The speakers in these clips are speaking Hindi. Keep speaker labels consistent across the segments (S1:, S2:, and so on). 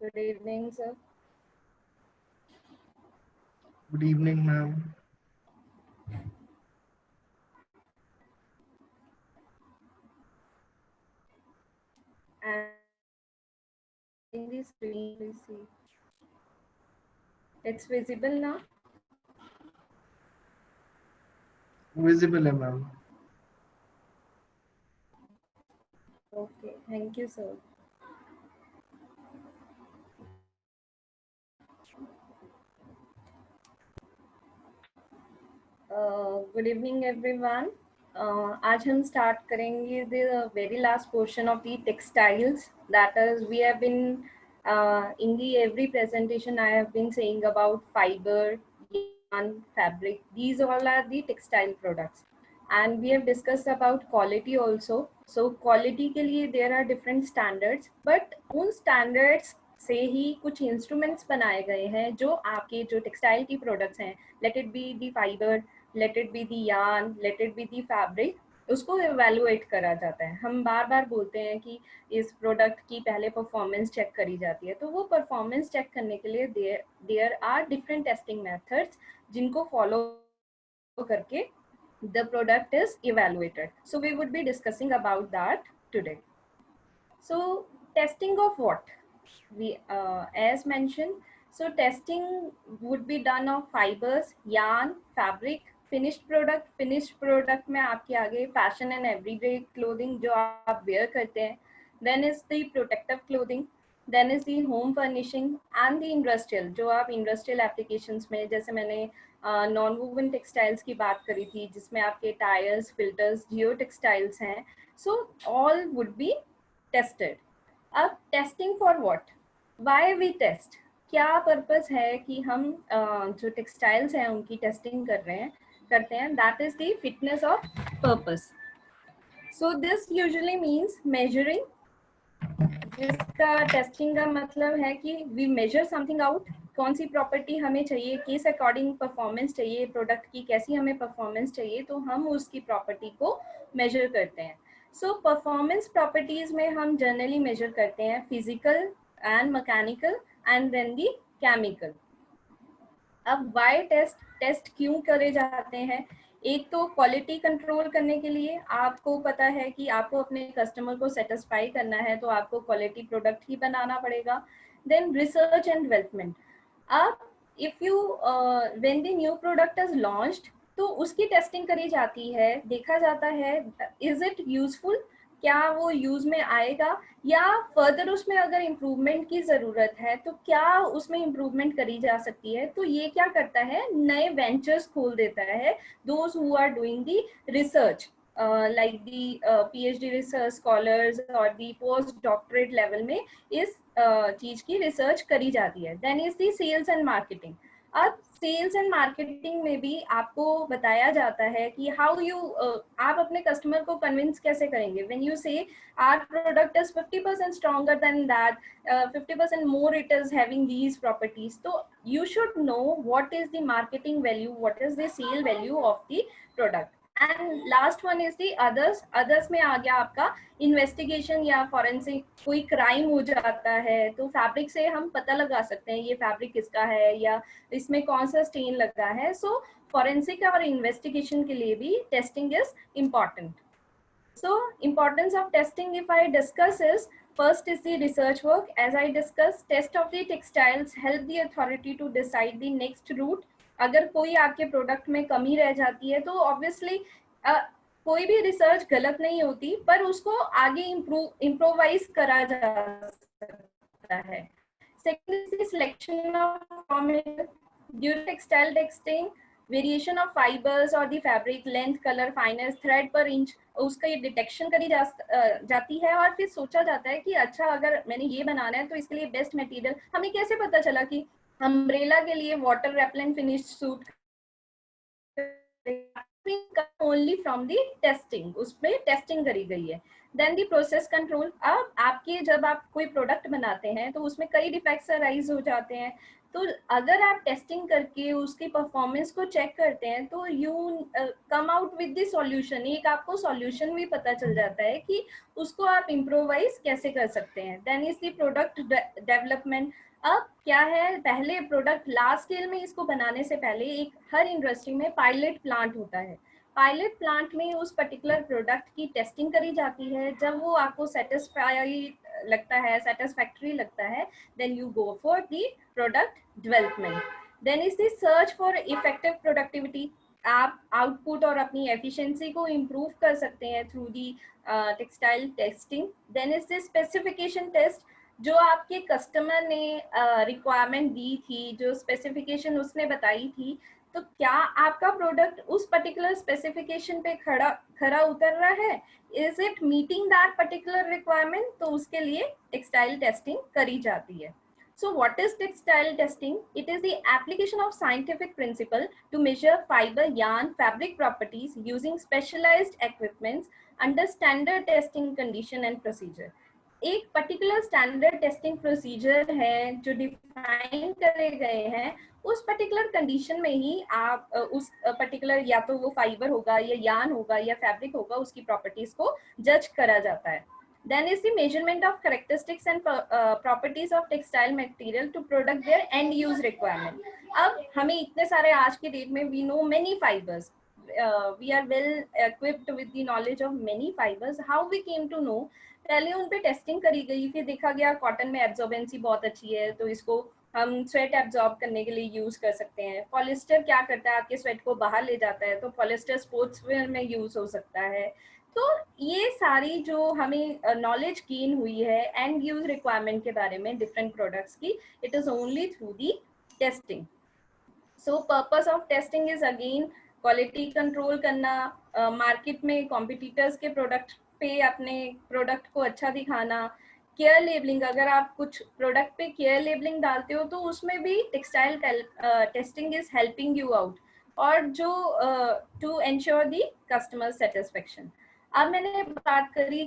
S1: Good evening, sir.
S2: Good evening, ma'am.
S1: And in the screen, please see. It's visible now.
S2: Visible है ma'am.
S1: Okay, thank you, sir. Good evening, everyone. आज हम start करेंगे the very last portion of the textiles. That is, we have been in the every presentation I have been saying about fiber, yarn, fabric. These all are the textile products. And we have discussed about quality also. So quality के लिए there are different standards, but उन standards से ही कुछ instruments बनाए गए हैं जो आपके जो textile की products हैं, let it be the fiber, let it be the yarn, let it be the fabric, उसको evaluate करा जाता है. हम बार बार बोलते हैं कि इस प्रोडक्ट की पहले परफॉर्मेंस चेक करी जाती है, तो वो परफॉर्मेंस चेक करने के लिए there are different testing methods जिनको फॉलो करके the product is evaluated. So we would be discussing about that today. So testing of what? We as mentioned, so testing would be done of fibers, yarn, fabric, finished product में आपके आगे fashion and everyday clothing जो आप wear करते हैं, then is the protective clothing, then is the home furnishing and the industrial जो आप industrial applications में, जैसे मैंने नॉन वूवन टेक्सटाइल्स की बात करी थी जिसमें आपके टायर्स, फिल्टर्स, जियो टेक्सटाइल्स हैं, so all would be tested. अब testing for what, why we test, क्या पर्पस है कि हम जो टेक्सटाइल्स हैं उनकी टेस्टिंग करते हैं, that is the fitness of purpose. So this usually means measuring, जिसका टेस्टिंग का मतलब है कि वी मेजर समथिंग आउट, कौन सी प्रॉपर्टी हमें चाहिए, किस अकॉर्डिंग परफॉर्मेंस चाहिए, प्रोडक्ट की कैसी हमें परफॉर्मेंस चाहिए, तो हम उसकी प्रॉपर्टी को मेजर करते हैं. सो परफॉर्मेंस प्रॉपर्टीज में हम जनरली मेजर करते हैं physical and mechanical and then the chemical. अब वाई टेस्ट क्यों करे जाते हैं? एक तो क्वालिटी कंट्रोल करने के लिए, आपको पता है कि आपको अपने कस्टमर को सेटिस्फाई करना है तो आपको क्वालिटी प्रोडक्ट ही बनाना पड़ेगा. Then research and development. अब if you when the new product is launched तो उसकी टेस्टिंग करी जाती है, देखा जाता है इज इट यूजफुल, क्या वो यूज में आएगा, या फर्दर उसमें अगर इम्प्रूवमेंट की जरूरत है तो क्या उसमें इम्प्रूवमेंट करी जा सकती है. तो ये क्या करता है, नए वेंचर्स खोल देता है those who are doing the research, like the PhD research scholars और दी पोस्ट डॉक्टरेट लेवल में इस चीज की रिसर्च करी जाती है. Then is the sales and marketing. अब सेल्स एंड मार्केटिंग में भी आपको बताया जाता है कि हाउ यू आप अपने कस्टमर को कन्विंस कैसे करेंगे. व्हेन यू से our product is 50% stronger than that, 50% more it is having these properties, so you should know what is the marketing value, what is the sale value of the product. And last one is the others. Others में आ गया आपका इन्वेस्टिगेशन या फॉरेंसिक, कोई क्राइम हो जाता है तो फैब्रिक से हम पता लगा सकते हैं ये फैब्रिक किसका है या इसमें कौन सा स्टेन लगा है. सो फॉरेंसिक और इन्वेस्टिगेशन के लिए भी testing is important. So importance of testing if I discuss is, first is the research work. As I discussed, test of the textiles help the authority to decide the next route. अगर कोई आपके प्रोडक्ट में कमी रह जाती है तो ऑब्वियसली कोई भी रिसर्च गलत नहीं होती, पर उसको आगे इम्प्रोवाइज करा जा सकता है. Second is the selection of formula during textile testing, variation of fibres और the fabric length, colour, fineness, thread per inch, उसका ये डिटेक्शन करी जाती है और फिर सोचा जाता है कि अच्छा अगर मैंने ये बनाना है तो इसके लिए बेस्ट मटेरियल. हमें कैसे पता चला कि अम्ब्रेला के लिए water repellent finish suit only from the testing, उसमें टेस्टिंग करी गई है. Then the process control. अब आपके जब आप कोई प्रोडक्ट बनाते हैं तो उसमें कई डिफेक्ट्स अराइज हो जाते हैं, तो अगर आप टेस्टिंग करके उसकी परफॉर्मेंस को चेक करते हैं तो you come out with the solution, एक आपको सॉल्यूशन भी पता चल जाता है कि उसको आप इम्प्रोवाइज कैसे कर सकते हैं। Then is the product development. अब क्या है, पहले प्रोडक्ट लार्ज स्केल में इसको बनाने से पहले एक हर इंडस्ट्री में पायलट प्लांट होता है। पायलट प्लांट में उस पर्टिकुलर प्रोडक्ट की टेस्टिंग करी जाती है। जब वो आपको लगता है, सेटिस्फैक्टरी लगता है, then you go for the product development. Then is the search for effective productivity. आप आउटपुट और अपनी एफिशिएंसी को इम्प्रूव कर सकते हैं through the textile testing. Then is the specification test. जो आपके कस्टमर ने रिक्वायरमेंट दी थी, जो स्पेसिफिकेशन उसने बताई थी, तो क्या आपका प्रोडक्ट उस पर्टिकुलर स्पेसिफिकेशन पे खरा उतर रहा है, is it meeting that particular requirement, तो उसके लिए टेक्सटाइल टेस्टिंग करी जाती है। So what is textile testing? It is the application of scientific principle to measure fiber, yarn, fabric properties using specialized equipments under standard testing condition and procedure. एक पर्टिकुलर स्टैंडर्ड टेस्टिंग प्रोसीजर है जो डिफाइन करे गए हैं। उस पर्टिकुलर कंडीशन में ही आप उस पर्टिकुलर, या तो वो फाइबर होगा या यार्न होगा या फैब्रिक होगा, उसकी प्रॉपर्टीज को जज करा जाता है। Then is the measurement of characteristics and properties of textile material to product their end use requirement. अब हमें इतने सारे आज के डेट में we know many fibers, we are well equipped with the knowledge of many fibers. How we came to know? पहले उन पे टेस्टिंग करी गई, फिर देखा गया कॉटन में एब्जॉर्बेंसी बहुत अच्छी है, तो इसको हम स्वेट एब्जॉर्ब करने के लिए यूज कर सकते हैं। पॉलिस्टर क्या करता है, आपके स्वेट को बाहर ले जाता है, तो पॉलिस्टर स्पोर्ट्स वेयर में यूज हो सकता है। तो ये सारी जो हमें नॉलेज गेन हुई है एंड यूज रिक्वायरमेंट के बारे में डिफरेंट प्रोडक्ट्स की, it is only through the testing. So purpose of testing is again quality control करना, मार्केट में कॉम्पिटिटर्स के प्रोडक्ट पे अपने प्रोडक्ट को अच्छा दिखाना। केयर लेबलिंग, अगर आप कुछ प्रोडक्ट पे केयर लेबलिंग डालते हो तो उसमें भी textile testing is helping you out, और जो to ensure the customer satisfaction. अब मैंने बात करी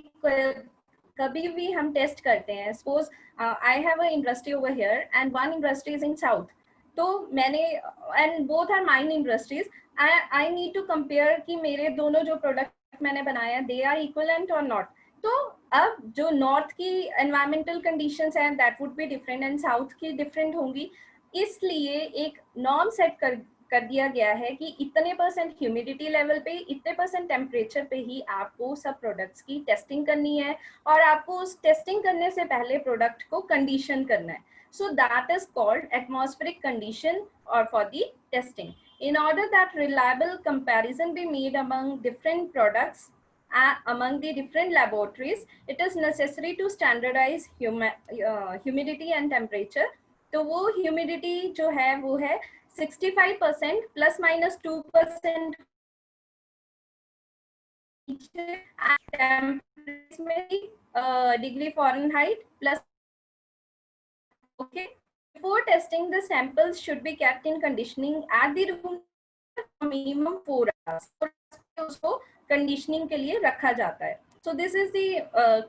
S1: कभी भी हम टेस्ट करते हैं, suppose I have a industry over here and one industry is in south, तो मैंने, and both are mine industries, I need to compare कि मेरे दोनों जो प्रोडक्ट मैंने बनाया दे आर इक्वलेंट और नॉट। तो अब जो नॉर्थ की एनवायरमेंटल कंडीशंस हैं that would be different and south की डिफरेंट होंगी, इसलिए एक नॉर्म सेट कर दिया गया है कि इतने % ह्यूमिडिटी लेवल पे, इतने % टेम्परेचर पे ही आपको सब प्रोडक्ट्स की टेस्टिंग करनी है, और आपको उस टेस्टिंग करने से पहले प्रोडक्ट को कंडीशन करना है। So that is called atmospheric condition or for the testing. In order that reliable comparison be made among different products among the different laboratories, it is necessary to standardize humidity and temperature. तो वो humidity जो है वो है 65% plus minus 2% and temperature degree Fahrenheit plus. Okay. Before testing, the samples should be kept in conditioning at the room for minimum 4 hours. उसको conditioning के लिए रखा जाता है. So this is the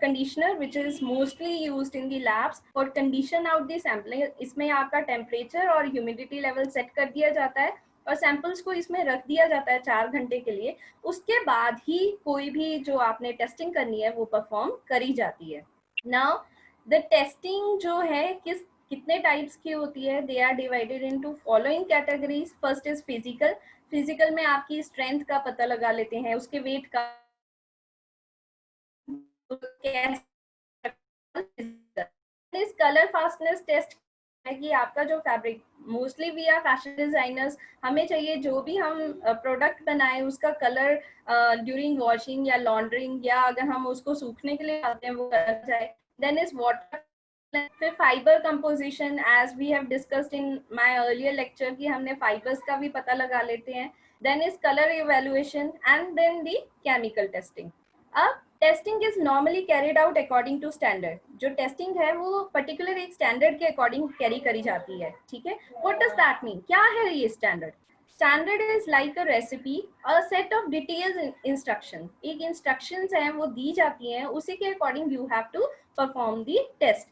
S1: conditioner which is mostly used in the labs for condition out the sampling. इसमें आपका temperature और humidity level set कर दिया जाता है और सैंपल्स को इसमें रख दिया जाता है 4 घंटे के लिए। उसके बाद ही कोई भी जो आपने टेस्टिंग करनी है वो परफॉर्म करी जाती है। नाउ द टेस्टिंग जो है कितने टाइप्स की होती है, they are divided into following categories. First is physical. Physical में आपकी स्ट्रेंथ का पता लगा लेते हैं, उसके वेट का। इस कलर फास्टनेस टेस्ट है कि आपका जो fabric, mostly we are fashion designers, हमें चाहिए जो भी हम प्रोडक्ट बनाए उसका कलर ड्यूरिंग वॉशिंग या लॉन्ड्रिंग, या अगर हम उसको सूखने के लिए डालते हैं वो कलर जाए। Then is water. फिर fibre composition, as we have discussed in my earlier lecture कि हमने फाइबर्स का भी पता लगा लेते हैं। Then is colour evaluation and then the chemical testing. अब testing is normally carried out according to standard. जो टेस्टिंग है वो पर्टिकुलर एक स्टैंडर्ड के अकॉर्डिंग कैरी करी जाती है, ठीक है। व्हाट डज दैट मीन, क्या है ये standard? Standard is like a recipe, a set of details instruction. एक इंस्ट्रक्शंस हैं वो दी जाती हैं, उसी के according you have to perform the test.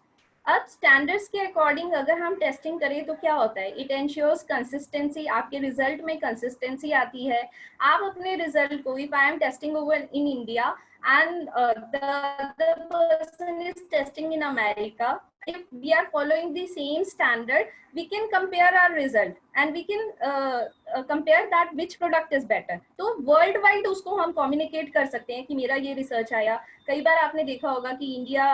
S1: अब स्टैंडर्ड्स के अकॉर्डिंग अगर हम टेस्टिंग करें तो क्या होता है, इट एंश्योर्स कंसिस्टेंसी, आपके रिजल्ट में कंसिस्टेंसी आती है। आप अपने रिजल्ट को, if I am testing over in India and the other person is testing in America, if we are following the same standard, we can compare our result and we can compare that which product is better. तो वर्ल्ड वाइड उसको हम कम्युनिकेट कर सकते हैं कि मेरा ये रिसर्च आया। कई बार आपने देखा होगा कि इंडिया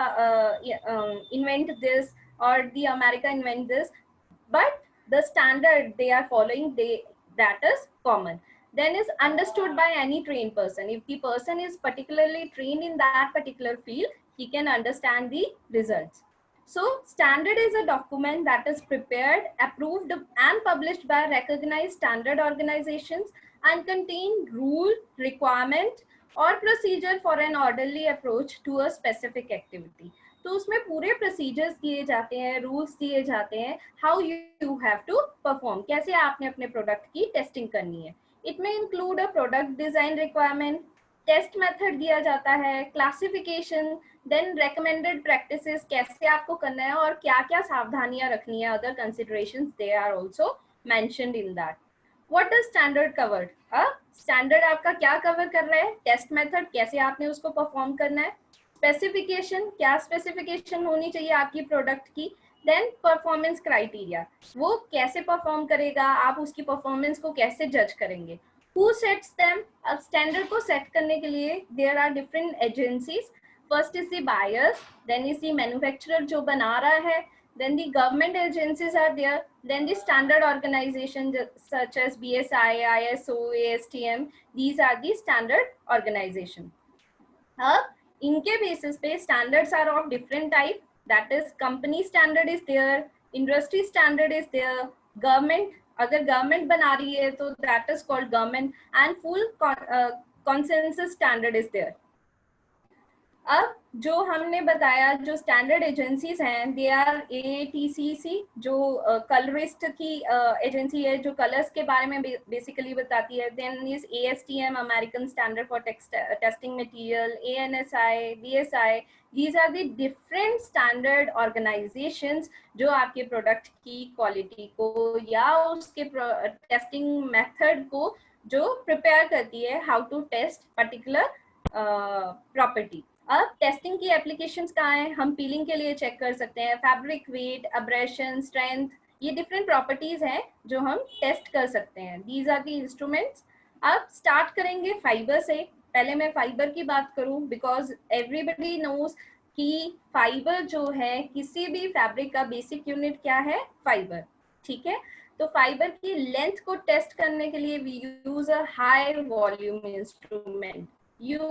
S1: इन्वेंट दिस और the America invent this, but the standard they are following, that is common, then is understood by any trained person. If the person is particularly trained in that particular field, he can understand the results. So standard is a document that is prepared, approved and published by recognized standard organizations and contain rule, requirement or procedure for an orderly approach to a specific activity. तो उसमें पूरे प्रोसीजर्स दिए जाते हैं, रूल्स दिए जाते हैं, how you have to perform, कैसे आपने अपने प्रोडक्ट की टेस्टिंग करनी है। इट में include a product design requirement, test method दिया जाता है, क्लासिफिकेशन, देन रेकमेंडेड प्रैक्टिसेस, कैसे आपको करना है और क्या क्या सावधानियां रखनी है, other considerations they are also mentioned in that. What does standard covered, standard आपका क्या कवर कर रहा है, टेस्ट मेथड कैसे आपने उसको परफॉर्म करना है, स्पेसिफिकेशन क्या स्पेसिफिकेशन होनी चाहिए आपकी प्रोडक्ट की, देन परफॉर्मेंस क्राइटेरिया वो कैसे परफॉर्म करेगा, आप उसकी परफॉर्मेंस को कैसे जज करेंगे, हु सेट्स देम। अब स्टैंडर्ड को सेट करने के लिए there are different agencies, first is the buyers, then is the manufacturer जो बना रहा है, then the government agencies are there, then the standard organization such as BSI, ISO, ASTM, these are the standard organization. अब इनके बेसिस पे standards are of different type, that is company standard is there, industry standard is there, government अगर गवर्नमेंट बना रही है तो that is called government, and full consensus standard is there. अब जो हमने बताया जो स्टैंडर्ड एजेंसीज हैं, दे आर AATCC जो कलरिस्ट की एजेंसी है जो कलर्स के बारे में बेसिकली बताती है, then is ASTM American standard for testing material, ANSI, BSI, these are the different standard organisations जो आपके प्रोडक्ट की क्वालिटी को या उसके टेस्टिंग मेथड को जो प्रिपेयर करती है, how to test particular property. अब टेस्टिंग की एप्लीकेशंस कहाँ हैं, हम पीलिंग के लिए चेक कर सकते हैं, फैब्रिक वेट, अब्रेशन, स्ट्रेंथ, ये डिफरेंट प्रॉपर्टीज हैं जो हम टेस्ट कर सकते हैं। These are the instruments. अब स्टार्ट करेंगे फाइबर से। पहले मैं फाइबर की बात करूं बिकॉज एवरीबडी नोज कि फाइबर जो है किसी भी फैब्रिक का बेसिक यूनिट क्या है, फाइबर, ठीक है। तो फाइबर की लेंथ को टेस्ट करने के लिए we use a high volume instrument. You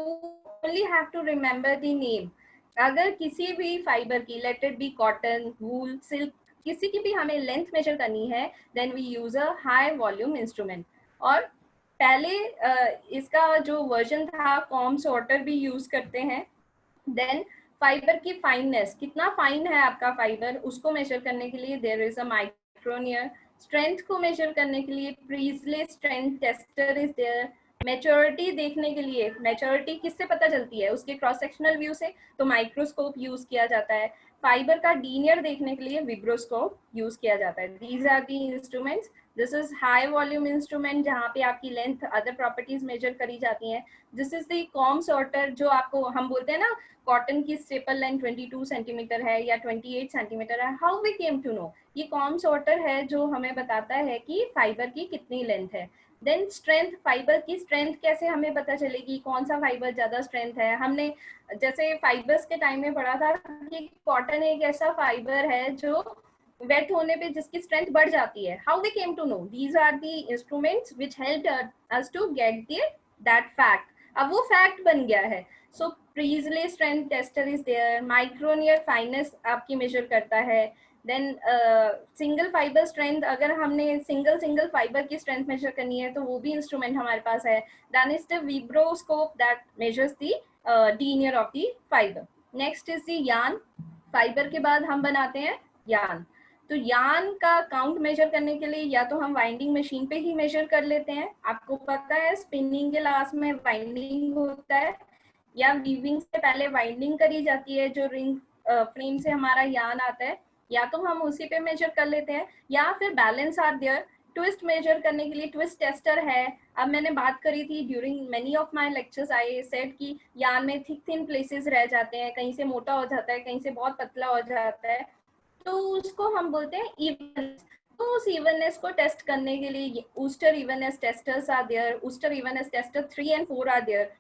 S1: only have to remember the name. अगर किसी भी फाइबर की, let it be cotton, wool, silk, किसी की भी हमें लेंथ मेजर करनी है, then we use a high volume instrument. और पहले इसका जो वर्जन था कॉम सॉर्टर भी यूज करते हैं। देन फाइबर की फाइननेस, कितना फाइन है आपका फाइबर, उसको मेजर करने के लिए there is a micronaire. Strength को मेजर करने के लिए Pressley strength tester is there. Maturity देखने के लिए, मैच्योरिटी किससे पता चलती है, उसके क्रॉस सेक्शनल व्यू से, तो माइक्रोस्कोप यूज किया जाता है। फाइबर का लीनियर देखने के लिए विब्रोस्कोप यूज किया जाता है। These are the instruments. This is high volume instrument जहाँ पे आपकी लेंथ, अदर प्रॉपर्टीज मेजर करी जाती हैं। This is the com sorter जो आपको हम बोलते हैं ना कॉटन की स्टेपल लाइन 22 सेंटीमीटर है या 28 सेंटीमीटर है, how we came to know, ये कॉम सॉर्टर है जो हमें बताता है कि फाइबर की कितनी लेंथ है। देन स्ट्रेंथ, फाइबर की स्ट्रेंथ कैसे हमें पता चलेगी कौन सा फाइबर ज्यादा स्ट्रेंथ है। हमने जैसे फाइबर्स के टाइम में पढ़ा था कि कॉटन एक ऐसा फाइबर है जो वेट होने पे जिसकी स्ट्रेंथ बढ़ जाती है। How we came to know, these are the instruments which helped us to get that fact. अब वो फैक्ट बन गया है। So Pressley strength tester is there, micronaire fineness आपकी मेजर करता है। देन सिंगल फाइबर स्ट्रेंथ, अगर हमने सिंगल फाइबर की स्ट्रेंथ मेजर करनी है तो वो भी इंस्ट्रूमेंट हमारे पास है। Then is the vibroscope that measures the linear of the fibre. Next is the yarn. Fibre के बाद हम बनाते हैं यार्न। तो यार्न का काउंट मेजर करने के लिए या तो हम वाइंडिंग मशीन पे ही मेजर कर लेते हैं, आपको पता है स्पिनिंग के लास्ट में वाइंडिंग होता है, या वीविंग से पहले वाइंडिंग करी जाती है जो रिंग फ्रेम से हमारा यान आता है, या तो हम उसी पे मेजर कर लेते हैं, या फिर balance are there. Twist measure करने के लिए ट्विस्ट टेस्टर है। अब मैंने बात करी थी during many of my lectures, I said कि यान में थिक थिन प्लेसेस रह जाते हैं, कहीं से मोटा हो जाता है, कहीं से बहुत पतला हो जाता है, तो उसको हम बोलते हैं इवननेस। तो उस इवननेस को टेस्ट करने के लिए Uster evenness testers are there, Uster evenness tester 3 and 4 are there.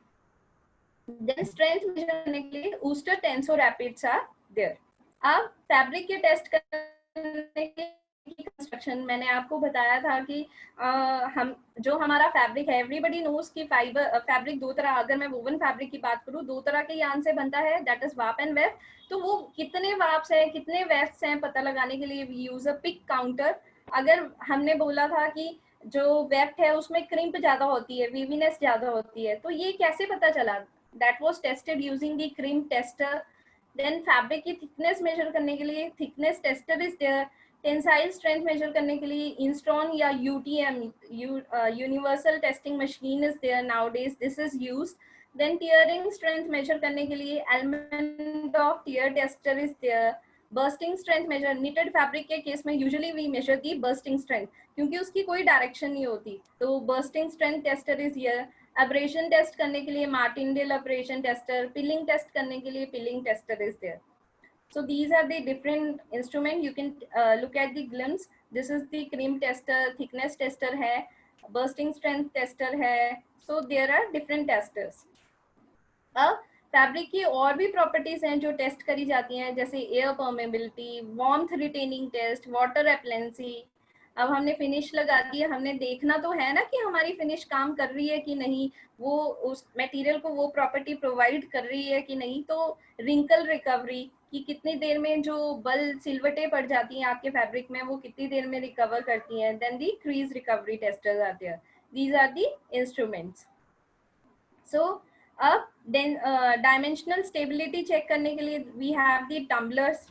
S1: Then strength measure करने के लिए Uster tenso rapids are there. अब फैब्रिक के टेस्ट करने की कंस्ट्रक्शन मैंने आपको बताया था कि हम जो हमारा फैब्रिक है, एवरीबडी नोज की फैब्रिक दो तरह, अगर मैं वोवन फैब्रिक की बात करूँ, दो तरह के यान से बनता है, दैट इज वाप एंड वेफ। तो वो कितने वाप्स हैं कितने वेफ्स हैं पता लगाने के लिए we use a pick counter. अगर हमने बोला था कि जो वेफ्ट है उसमें क्रिम्प ज्यादा होती है, वीवीनेस ज्यादा होती है, तो ये कैसे पता चला? That was tested using the crimp tester. Then fabric की थिकनेस मेजर करने के लिए thickness tester is there. Tensile strength measure करने के लिए इंस्ट्रॉन या UTM, universal testing machine is there nowadays, this is used. Then tearing strength measure करने के लिए Elmendorf tear tester is there. Bursting strength measure, knitted fabric के केस में usually we measure the bursting strength, क्योंकि उसकी कोई डायरेक्शन नहीं होती, तो bursting strength tester is here. Abrasion test करने के लिए Martindale abrasion tester, pilling test करने के लिए pilling tester is there. So these are the different instrument. You can look at the glimpse. This is the crimp tester, thickness tester है, bursting strength tester है. So there are different testers. अब फैब्रिक की और भी प्रॉपर्टीज हैं जो टेस्ट करी जाती हैं, जैसे air permeability, warmth retaining test, water repellency. अब हमने फिनिश लगा दी है, हमने देखना तो है ना कि हमारी फिनिश काम कर रही है कि नहीं, वो उस मटेरियल को वो प्रॉपर्टी प्रोवाइड कर रही है कि नहीं। तो रिंकल रिकवरी कि कितनी देर में जो बल सिलवटें पड़ जाती हैं आपके फैब्रिक में, वो कितनी देर में रिकवर करती हैं। Then the crease recovery testers are there, these are the instruments. So अब डायमेंशनल स्टेबिलिटी चेक करने के लिए वी हैव दी टम्बलर्स।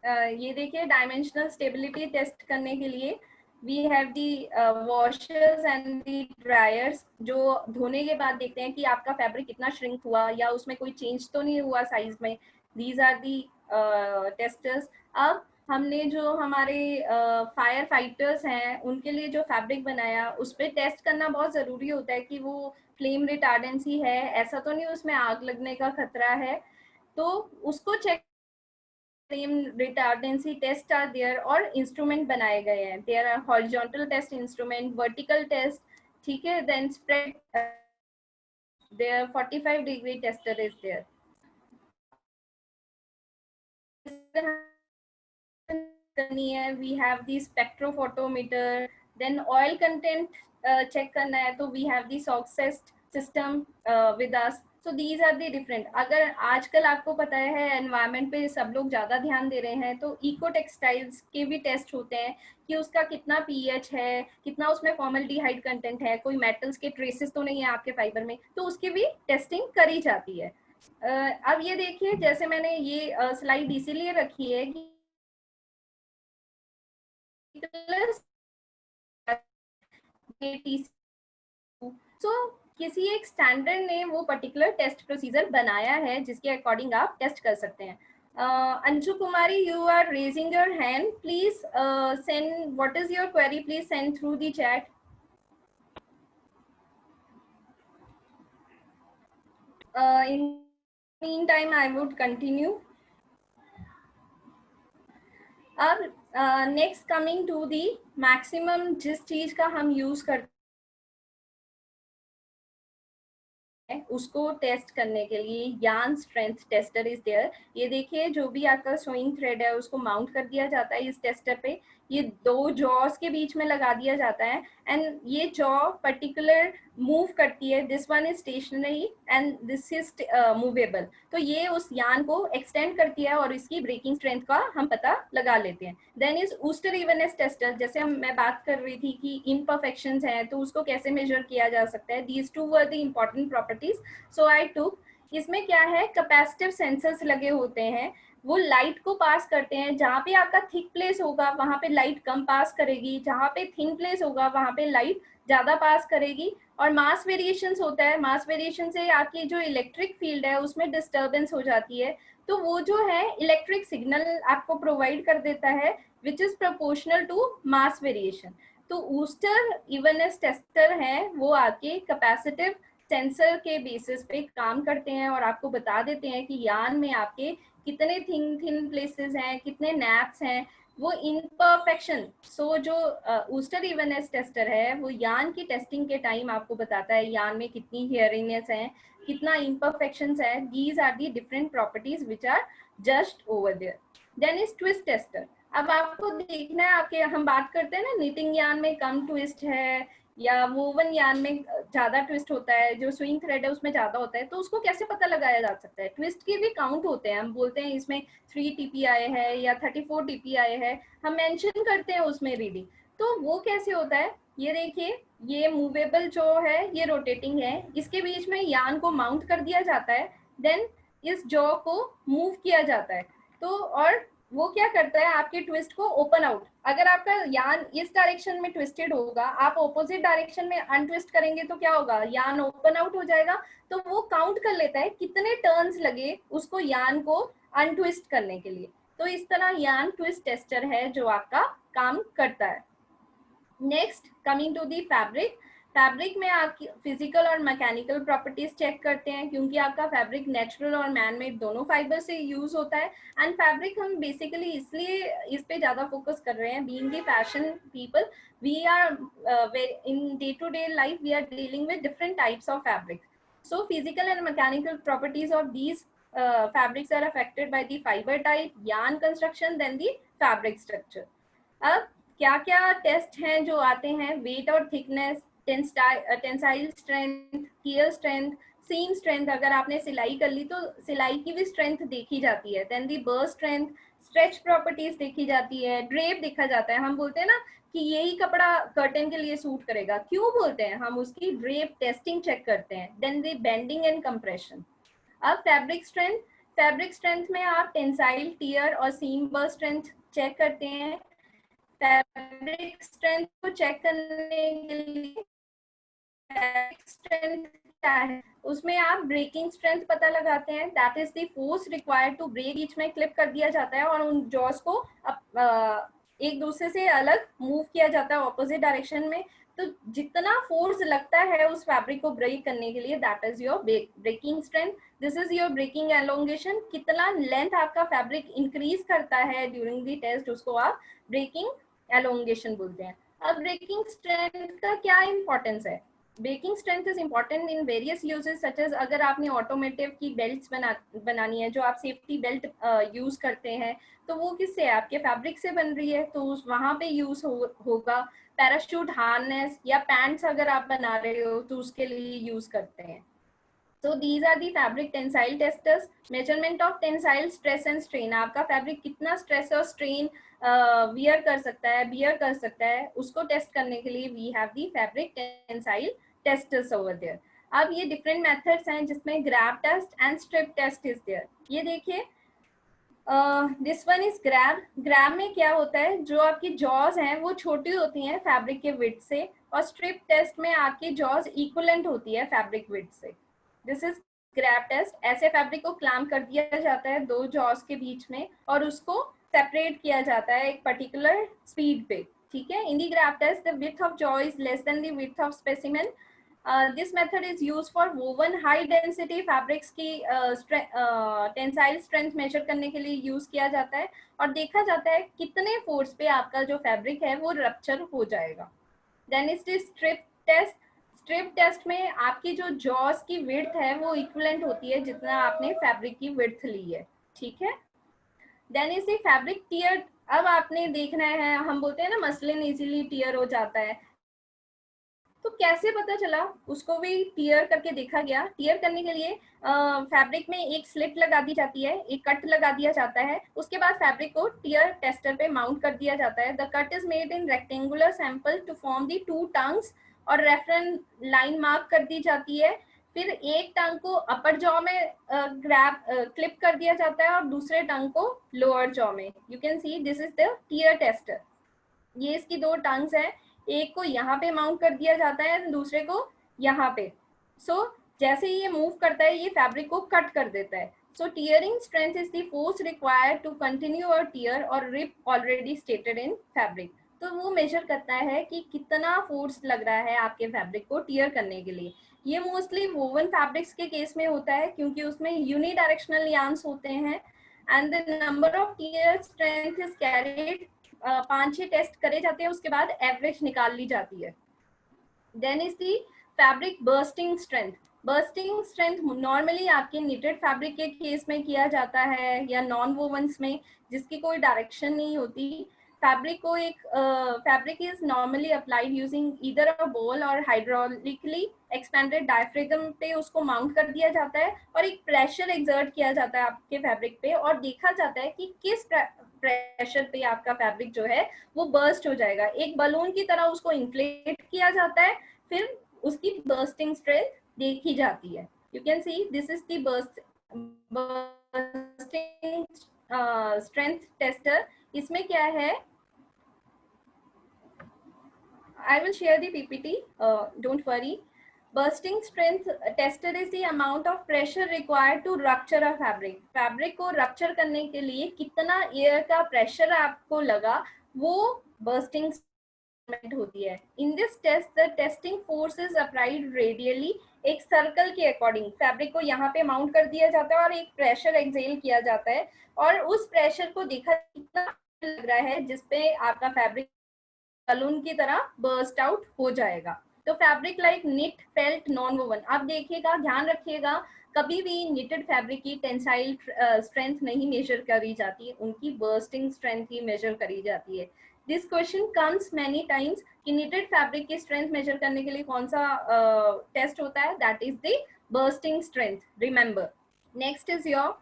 S1: ये देखिए, डायमेंशनल स्टेबिलिटी टेस्ट करने के लिए we have the washers and the dryers, जो धोने के बाद देखते हैं कि आपका फैब्रिक कितना श्रिंक हुआ या उसमें कोई चेंज तो नहीं हुआ साइज में। These are the testers. अब हमने जो हमारे फायर फाइटर्स हैं उनके लिए जो फैब्रिक बनाया, उस पर टेस्ट करना बहुत ज़रूरी होता है कि वो फ्लेम रिटार्डेंसी है, ऐसा तो नहीं उसमें आग लगने का खतरा है, तो उसको check. Flame retardancy test are there और इंस्ट्रूमेंट बनाए गए हैं। There are horizontal test instrument, vertical test, ठीक है। Then spread there 45 degree tester is there. करनी है, we have the spectrophotometer. Then oil content check करना है तो we have the Soxhlet system with us. So these are the different. अगर आजकल आपको पता है एनवायरनमेंट पे सब लोग ज़्यादा ध्यान दे रहे हैं, तो इको टेक्सटाइल्स के भी टेस्ट होते हैं कि उसका कितना पीएच है, कितना उसमें फॉर्मल्डिहाइड कंटेंट है, कोई मेटल्स के ट्रेसेस तो नहीं है आपके फाइबर में, तो उसकी भी टेस्टिंग करी जाती है। अब ये देखिए, जैसे मैंने ये स्लाइड इसीलिए रखी है कि सो किसी एक स्टैंडर्ड ने वो पर्टिकुलर टेस्ट प्रोसीजर बनाया है जिसके अकॉर्डिंग आप टेस्ट कर सकते हैं। Anshu Kumari, you are raising your hand, please send what is your query, please send through the chat. In meantime I would continue. अब next coming to the maximum, जिस चीज का हम यूज करते उसको टेस्ट करने के लिए yarn strength tester is there. ये देखिए, जो भी आपका सोइंग थ्रेड है उसको माउंट कर दिया जाता है इस टेस्टर पे, ये दो जॉस के बीच में लगा दिया जाता है, एंड ये जॉ पर्टिकुलर मूव करती है। This one is stationary and this is movable, तो ये उस यान को एक्सटेंड करती है और इसकी ब्रेकिंग स्ट्रेंथ का हम पता लगा लेते हैं। देन इज ऊस्टर इवननेस टेस्टर, जैसे मैं बात कर रही थी कि इम्परफेक्शंस हैं तो उसको कैसे मेजर किया जा सकता है। These two were the important properties, so I took इसमें क्या है, कैपेसिटिव सेंसर्स लगे होते हैं, वो लाइट को पास करते हैं। जहाँ पे आपका थिक प्लेस होगा वहां पे लाइट कम पास करेगी, जहाँ पे थिन प्लेस होगा वहां पे लाइट ज्यादा पास करेगी। और मास वेरिएशंस होता है, मास वेरिएशन से आपकी जो इलेक्ट्रिक फील्ड है उसमें डिस्टर्बेंस हो जाती है, तो वो जो है इलेक्ट्रिक सिग्नल आपको प्रोवाइड कर देता है which is proportional to mass variation. तो ऊस्टर इवननेस टेस्टर है, वो आपके कैपेसिटिव सेंसर के बेसिस पे काम करते हैं और आपको बता देते हैं कि यान में आपके कितने थिन थिन प्लेसेस हैं, कितने नैप्स हैं, वो इनपरफेक्शन। सो जो ऊस्टर इवननेस टेस्टर है वो यान की टेस्टिंग के टाइम आपको बताता है यान में कितनी हियरिंगनेस है, कितना imperfections है। These are the different properties which are just over there. Then is twist tester. अब आपको देखना है, आपके हम बात करते हैं ना निटिंग यान में कम ट्विस्ट है या वोवन यान में ज्यादा ट्विस्ट होता है, जो स्विंग थ्रेड है उसमें ज्यादा होता है, तो उसको कैसे पता लगाया जा सकता है। ट्विस्ट के भी काउंट होते हैं, हम बोलते हैं इसमें 3 TPI है या 34 TPI है, हम मेंशन करते हैं उसमें रीडिंग। तो वो कैसे होता है, ये देखिए, ये मूवेबल जो है ये रोटेटिंग है, इसके बीच में यान को माउंट कर दिया जाता है, देन इस जॉ को मूव किया जाता है। तो और वो क्या करता है, आपके ट्विस्ट को ओपन आउट, अगर आपका यान इस डायरेक्शन में ट्विस्टेड होगा, आप ऑपोजिट डायरेक्शन में अनट्विस्ट करेंगे तो क्या होगा, यान ओपन आउट हो जाएगा। तो वो काउंट कर लेता है कितने टर्न्स लगे उसको यान को अनट्विस्ट करने के लिए। तो इस तरह यान ट्विस्ट टेस्टर है जो आपका काम करता है। Next coming to the fabric. Fabric में आप फिजिकल और मैकेनिकल प्रॉपर्टीज चेक करते हैं, क्योंकि आपका फैब्रिक नेचुरल और मैन मेड दोनों फाइबर से यूज होता है। एंड फैब्रिक हम बेसिकली इसलिए इस पे ज्यादा फोकस कर रहे हैं, being the fashion people, we are in day to day life we are dealing with different types of fabric. So physical and mechanical properties of these fabrics are affected by the fiber type, yarn construction, then the fabric structure. अब क्या क्या टेस्ट हैं जो आते हैं, वेट और thickness, tensile strength, tear strength, seam strength, अगर आपने सिलाई कर ली तो सिलाई की भी स्ट्रेंथ देखी जाती है, देन दी बर्स्ट स्ट्रेंथ, स्ट्रेच प्रॉपर्टीज देखी जाती है, ड्रेप देखा जाता है। हम बोलते हैं ना कि यही कपड़ा कर्टन के लिए सूट करेगा, क्यों बोलते हैं, हम उसकी ड्रेप टेस्टिंग चेक करते हैं, then the bending and compression. अब फैब्रिक स्ट्रेंथ, फैब्रिक स्ट्रेंथ में आप टेंसाइल, टियर और सीम बर्स्ट स्ट्रेंथ चेक करते हैं। फैब्रिक स्ट्रेंथ को चेक करने के लिए फैब्रिक स्ट्रेंथ क्या है, उसमें आप ब्रेकिंग स्ट्रेंथ पता लगाते हैं, that is the force required to break. बीच में क्लिप कर दिया जाता है और उन जॉस को एक दूसरे से अलग मूव किया जाता है ऑपोजिट डायरेक्शन में। तो जितना फोर्स लगता है उस फैब्रिक को ब्रेक करने के लिए, that is your breaking strength. This is your breaking elongation, कितना लेंथ आपका फैब्रिक इंक्रीज करता है ड्यूरिंग द टेस्ट, उसको आप ब्रेकिंग एलोंगेशन बोलते हैं। अब ब्रेकिंग स्ट्रेंथ का क्या इंपॉर्टेंस है, breaking strength is important in various uses such as, अगर आपने ऑटोमोटिव की बेल्ट्स बनानी है, जो आप सेफ्टी बेल्ट यूज करते हैं, तो वो किससे, आपके फैब्रिक से बन रही है, तो वहां पे यूज होगा। पैराशूट हार्नेस या पैंट्स अगर आप बना रहे हो तो उसके लिए यूज करते हैं। So these are the fabric tensile testers. Measurement of tensile stress and strain, आपका फैब्रिक कितना स्ट्रेस और स्ट्रेन वियर कर सकता है, बियर कर सकता है, उसको टेस्ट करने के लिए we have the fabric tensile testers over there. अब ये डिफरेंट मेथड्स हैं जिसमें grab test and strip test is there. ये देखिए, this one is grab. Grab में क्या होता है, जो आपकी जॉज हैं वो छोटी होती हैं फैब्रिक के विड्थ से, और स्ट्रिप टेस्ट में आपकी जॉज इक्वलेंट होती है फैब्रिक विड्थ से। This is grab test. ऐसे फैब्रिक को क्लैम्प कर दिया जाता है दो जॉज के बीच में और उसको सेपरेट किया जाता है एक पर्टिकुलर स्पीड पे, ठीक है। In the grab test the width of jaw is less than the width of specimen. This method is use for woven high density fabrics की टेंसाइल स्ट्रेंथ मेजर करने के लिए यूज किया जाता है, और देखा जाता है कितने फोर्स पे आपका जो फैब्रिक है वो रप्चर हो जाएगा। Then is the strip test. Strip test में आपकी जो जॉस की विड्थ है वो इक्विवेलेंट होती है जितना आपने फैब्रिक की विड्थ ली है, ठीक है। Then is the fabric tear. अब आपने देखना है, हम बोलते हैं ना मसलिन इजीली टियर हो जाता है, तो कैसे पता चला, उसको भी टियर करके देखा गया। टियर करने के लिए फैब्रिक में एक स्लिट लगा दी जाती है, एक कट लगा दिया जाता है, उसके बाद फैब्रिक को टियर टेस्टर पे माउंट कर दिया जाता है। The cut is made in rectangular sample to form the two tongues, और रेफरेंस लाइन मार्क कर दी जाती है। फिर एक टंग को अपर जॉ में क्लिप कर दिया जाता है और दूसरे टंग को लोअर जॉ में. You can see this is the tear tester. ये इसकी दो टंग्स हैं, एक को यहाँ पे माउंट कर दिया जाता है, दूसरे को यहाँ पे. सो जैसे ही ये मूव करता है, ये फैब्रिक को कट कर देता है. So tearing strength is the force required to continue a tear or rip already stated in fabric. तो वो मेजर करता है कि कितना फोर्स लग रहा है आपके फैब्रिक को टीयर करने के लिए. ये मोस्टली वोवन फैब्रिक्स के केस में होता है क्योंकि उसमें यूनिडायरेक्शनल यार्न्स होते हैं and the number of tear strength is carried. 5-6 test करे जाते हैं, उसके बाद एवरेज निकाल ली जाती है. Then is the fabric bursting strength. Bursting strength normally आपके निटेड फैब्रिक के केस में किया जाता है या नॉन वोवन्स में जिसकी कोई डायरेक्शन नहीं होती. फैब्रिक को एक fabric is normally applied using either a ball और हाइड्रोलिकली एक्सपेंडेड डायफ्रेगम पे उसको माउंट कर दिया जाता है और एक प्रेशर एक्सर्ट किया जाता है आपके फैब्रिक पे और देखा जाता है कि किस प्रेशर पे आपका फैब्रिक जो है वो बर्स्ट हो जाएगा. एक बलून की तरह उसको इन्फ्लेट किया जाता है, फिर उसकी बर्स्टिंग स्ट्रेंथ देखी जाती है. You can see this is the bursting strength tester. इसमें क्या है, I will share the PPT, don't worry. Bursting strength tester is the amount of pressure required to rupture a fabric. Fabric को rupture करने के लिए कितना air का pressure आपको लगा, वो bursting होती है. In this test, the testing force is applied radially. एक सर्कल के अकॉर्डिंग फैब्रिक को यहाँ पे माउंट कर दिया जाता है और एक प्रेशर एक्सेल किया जाता है और उस प्रेशर को देखा कितना लग रहा है जिसपे आपका फैब्रिक बलून की तरह बर्स्ट आउट हो जाएगा. तो fabric like knit felt non woven. आप देखिएगा, ध्यान रखिएगा, कभी भी निटेड फैब्रिक की टेंसाइल स्ट्रेंथ नहीं मेजर करी जाती, उनकी बर्स्टिंग स्ट्रेंथ ही मेजर करी जाती है. This question comes many times कि निटेड फैब्रिक की स्ट्रेंथ मेजर करने के लिए कौन सा टेस्ट होता है, that is the bursting strength. Remember. Next is your,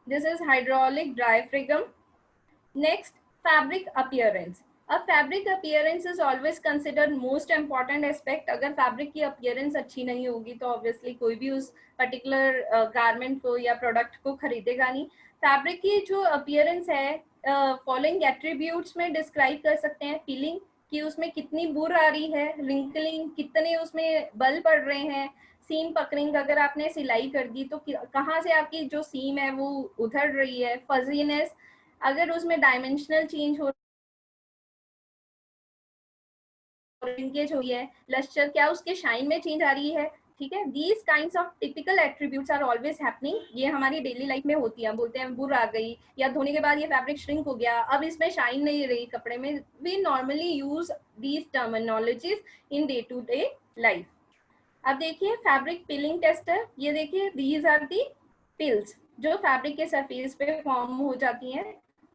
S1: this is hydraulic diaphragm. Next, fabric appearance. अब fabric appearance is always considered most important aspect. अगर फैब्रिक की अपीयरेंस अच्छी नहीं होगी तो ऑब्वियसली कोई भी उस पर्टिकुलर गारमेंट को या प्रोडक्ट को खरीदेगा नहीं. फैब्रिक की जो अपीयरेंस है फॉलोइंग एट्रीब्यूट्स में डिस्क्राइब कर सकते हैं. पीलिंग, कि उसमें कितनी बुर आ रही है, रिंकलिंग, कितने उसमें बल पड़ रहे हैं, सीम पकड़िंग, अगर आपने सिलाई कर दी तो कहाँ से आपकी जो सीम है वो उधड़ रही है, फजीनेस, अगर उसमें डायमेंशनल चेंज हो लिंकेज हुई है, लस्टर, क्या उसके शाइन में चेंज आ रही है. ठीक है, these kinds of typical attributes are always happening. ये हमारी डेली लाइफ में होती है. हम बोलते हैं बुर आ गई, या धोने के बाद ये फैब्रिक श्रिंक हो गया, अब इसमें शाइन नहीं रही कपड़े में. We normally use these terminologies in day to day life. अब देखिए फैब्रिक पिलिंग टेस्टर. ये देखिए, दीज आर दी पिल्स जो फैब्रिक के सरफेस पे फॉर्म हो जाती हैं.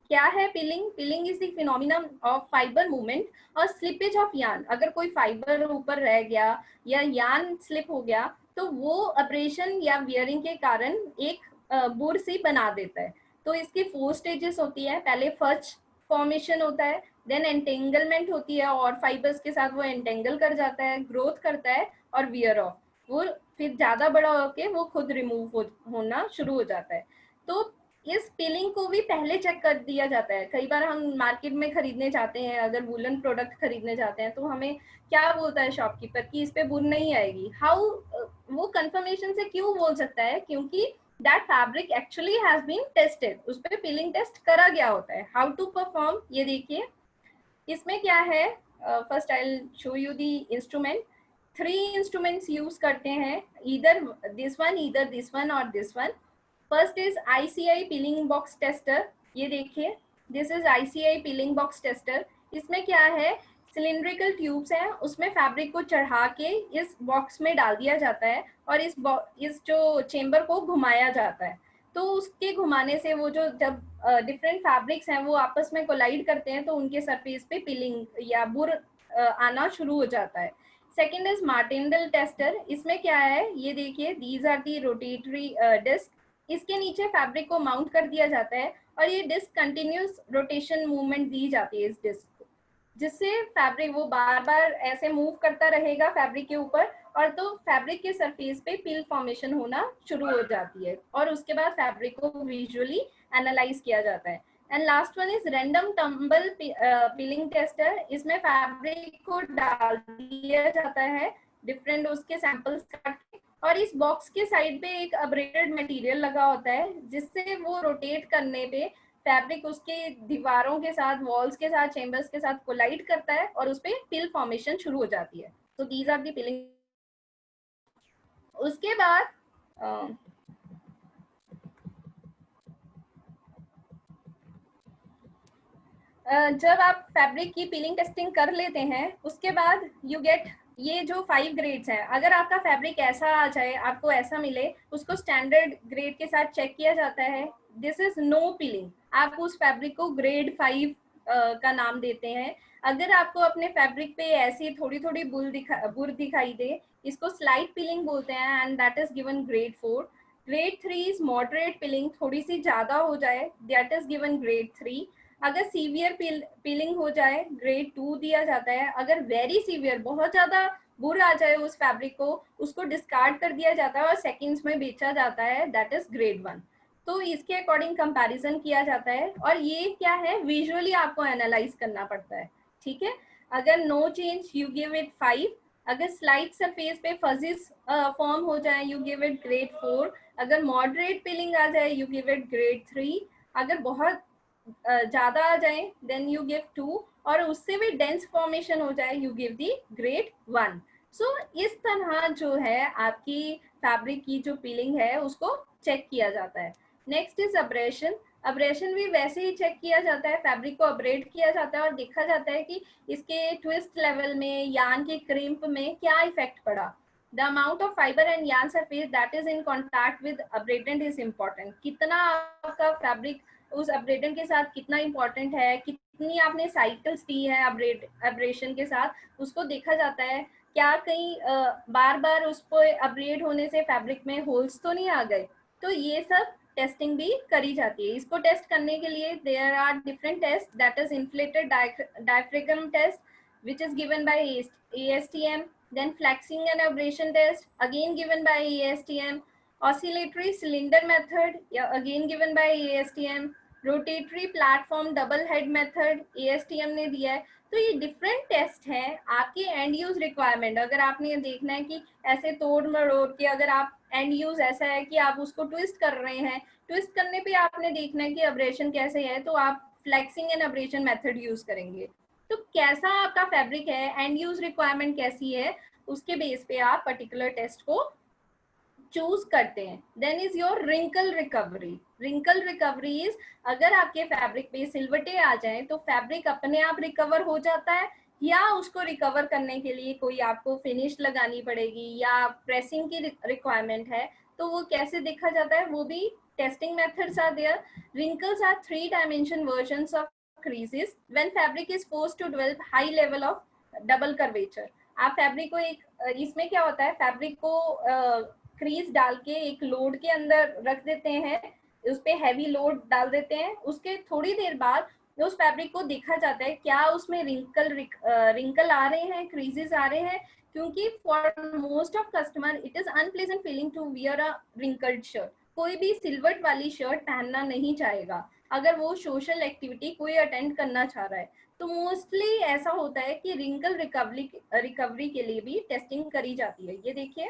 S1: क्या है pilling? Pilling is the phenomenon of fibre movement और स्लिपेज ऑफ यार्न. अगर कोई फाइबर ऊपर रह गया या यार्न स्लिप हो गया तो वो ऑपरेशन या वियरिंग के कारण एक बुर सी बना देता है. तो इसकी 4 स्टेजेस होती है. पहले फर्स्ट फॉर्मेशन होता है, देन एंटेंगलमेंट होती है और फाइबर्स के साथ वो एंटेंगल कर जाता है, ग्रोथ करता है और वियर ऑफ. वो फिर ज्यादा बड़ा होके वो खुद रिमूव होना शुरू हो जाता है. तो इस पिलिंग को भी पहले चेक कर दिया जाता है. कई बार हम मार्केट में खरीदने जाते हैं, अगर वुलन प्रोडक्ट खरीदने जाते हैं तो हमें क्या बोलता है शॉपकीपर कि इस पे बुर नहीं आएगी. हाउ वो कंफर्मेशन से क्यों बोल सकता है? क्योंकि that fabric actually has been tested, उस पे पिलिंग टेस्ट करा गया होता है. हाउ टू परफॉर्म, ये देखिए इसमें क्या है. First I will show you the instrument. 3 instruments use करते हैं, ईदर दिस वन और this one. First is ICI pilling box tester. ये देखिए, this is ICI pilling box tester. इसमें क्या है, सिलिंड्रिकल ट्यूब्स हैं, उसमें फैब्रिक को चढ़ा के इस बॉक्स में डाल दिया जाता है और इस जो चेम्बर को घुमाया जाता है. तो उसके घुमाने से वो जो जब डिफरेंट फैब्रिक्स हैं वो आपस में कोलाइड करते हैं तो उनके सरफेस पे पिलिंग या बुर आना शुरू हो जाता है. Second is Martindale tester. इसमें क्या है, ये देखिए, these are the rotatory disc. इसके नीचे फैब्रिक को माउंट कर दिया जाता है और ये डिस्क कंटिन्यूस रोटेशन मूवमेंट दी जाती है इस डिस्क को, जिससे फैब्रिक वो बार बार ऐसे मूव करता रहेगा फैब्रिक के ऊपर और तो फैब्रिक के सरफेस पे पिल फॉर्मेशन होना शुरू हो जाती है और उसके बाद फैब्रिक को विजुअली एनालाइज किया जाता है। And last one is random tumble pilling tester. इसमें फैब्रिक को डाल दिया जाता है डिफरेंट उसके सैंपल्स काट के, और इस बॉक्स के साइड पे एक अब्रेटेड मटेरियल लगा होता है जिससे वो रोटेट करने पे फैब्रिक उसके दीवारों के साथ, वॉल्स के साथ, चेम्बर्स के साथ कोलाइड करता है और उस पर पिल फॉर्मेशन शुरू हो जाती है। तो दीज आर दी पिलिंग। उसके बाद जब आप फैब्रिक की पीलिंग टेस्टिंग कर लेते हैं उसके बाद यू गेट ये जो 5 ग्रेड्स हैं। अगर आपका फैब्रिक ऐसा आ जाए, आपको ऐसा मिले, उसको स्टैंडर्ड ग्रेड के साथ चेक किया जाता है। This is no pilling. आप उस फैब्रिक को ग्रेड 5 का नाम देते हैं। अगर आपको अपने फैब्रिक पे ऐसी थोड़ी थोड़ी बुर दिखाई दे, इसको स्लाइट पीलिंग बोलते हैं and that is given grade 4। Grade 3 is moderate piling, थोड़ी सी ज्यादा हो जाए, दैट इज गिवन ग्रेड 3। अगर सीवियर पीलिंग हो जाए, ग्रेड 2 दिया जाता है। अगर वेरी सीवियर, बहुत ज्यादा बुर आ जाए उस फैब्रिक को, उसको डिस्कार्ड कर दिया जाता है और सेकेंड्स में बेचा जाता है, दैट इज ग्रेड 1। तो इसके अकॉर्डिंग कंपैरिजन किया जाता है और ये क्या है, विजुअली आपको एनालाइज करना पड़ता है। ठीक है। अगर no change you give it 5। अगर स्लाइट सरफेस पे फजीज फॉर्म हो जाए यू गिव इट ग्रेड 4। अगर मॉडरेट पीलिंग आ जाए यू गिव इट ग्रेड 3। अगर बहुत ज्यादा आ जाए देन यू गिव 2, और उससे भी डेंस फॉर्मेशन हो जाए यू गिव दी ग्रेड 1। सो इस तरह जो है आपकी फैब्रिक की जो पीलिंग है उसको चेक किया जाता है। Next is abrasion. अब्रेशन भी वैसे ही चेक किया जाता है, फैब्रिक को अब्रेड किया जाता है और देखा जाता है कि इसके ट्विस्ट लेवल में, यार्न के क्रिम्प में क्या इफेक्ट पड़ा। The amount of fiber and yarn surface that is in contact with abradant is important. कितना आपका फैब्रिक उस अब्रेडन के साथ कितना इंपॉर्टेंट है, कितनी आपने साइकिल्स दी है अब्रेशन के साथ, उसको देखा जाता है। क्या कहीं बार बार उसको अब्रेड होने से फैब्रिक में होल्स तो नहीं आ गए। तो ये सब टेस्टिंग भी करी जाती है। इसको टेस्ट करने के लिए there are different test, that is inflated diaphragm test which is given by ASTM, then flexing and abrasion test again given by ASTM, oscillatory cylinder method again given by ASTM, rotatory platform double head method ASTM ने दिया है। तो ये डिफरेंट टेस्ट हैं आपके एंड यूज रिक्वायरमेंट। अगर आपने ये देखना है कि ऐसे तोड़ मरोड़ के, अगर आप एंड यूज ऐसा है कि आप उसको ट्विस्ट कर रहे हैं, ट्विस्ट करने पे आपने देखना है कि अब्रेशन कैसे है, तो आप flexing and abrasion method use करेंगे। तो कैसा आपका फैब्रिक है, एंड यूज रिक्वायरमेंट कैसी है, उसके बेस पे आप पर्टिकुलर टेस्ट को चूज करते हैं। Then is your wrinkle recovery. Wrinkle recovery is, अगर आपके फैब्रिक पे सिलवटे आ जाए तो फैब्रिक अपने आप रिकवर हो जाता है या उसको रिकवर करने के लिए कोई आपको फिनिश लगानी पड़ेगी या प्रेसिंग की रिक्वायरमेंट है, तो वो कैसे देखा जाता है, वो भी testing methods are there. Wrinkles are 3-dimension versions of creases when fabric is forced to develop high level of double curvature। आप फैब्रिक को एक, इसमें क्या होता है, फैब्रिक को क्रीज डाल के एक लोड के अंदर रख देते हैं, उस पे हैवी लोड डाल देते हैं, उसके थोड़ी देर बाद उस फैब्रिक को देखा जाता है क्या उसमें रिंकल आ रहे हैं, क्रीजेस आ रहे हैं, क्योंकि for most of customer it is unpleasant feeling to wear a wrinkled shirt. कोई भी सिल्वर्ट वाली शर्ट पहनना नहीं चाहेगा अगर वो सोशल एक्टिविटी कोई अटेंड करना चाह रहा है। तो मोस्टली ऐसा होता है कि रिंकल रिकवरी के लिए भी टेस्टिंग करी जाती है। ये देखिए,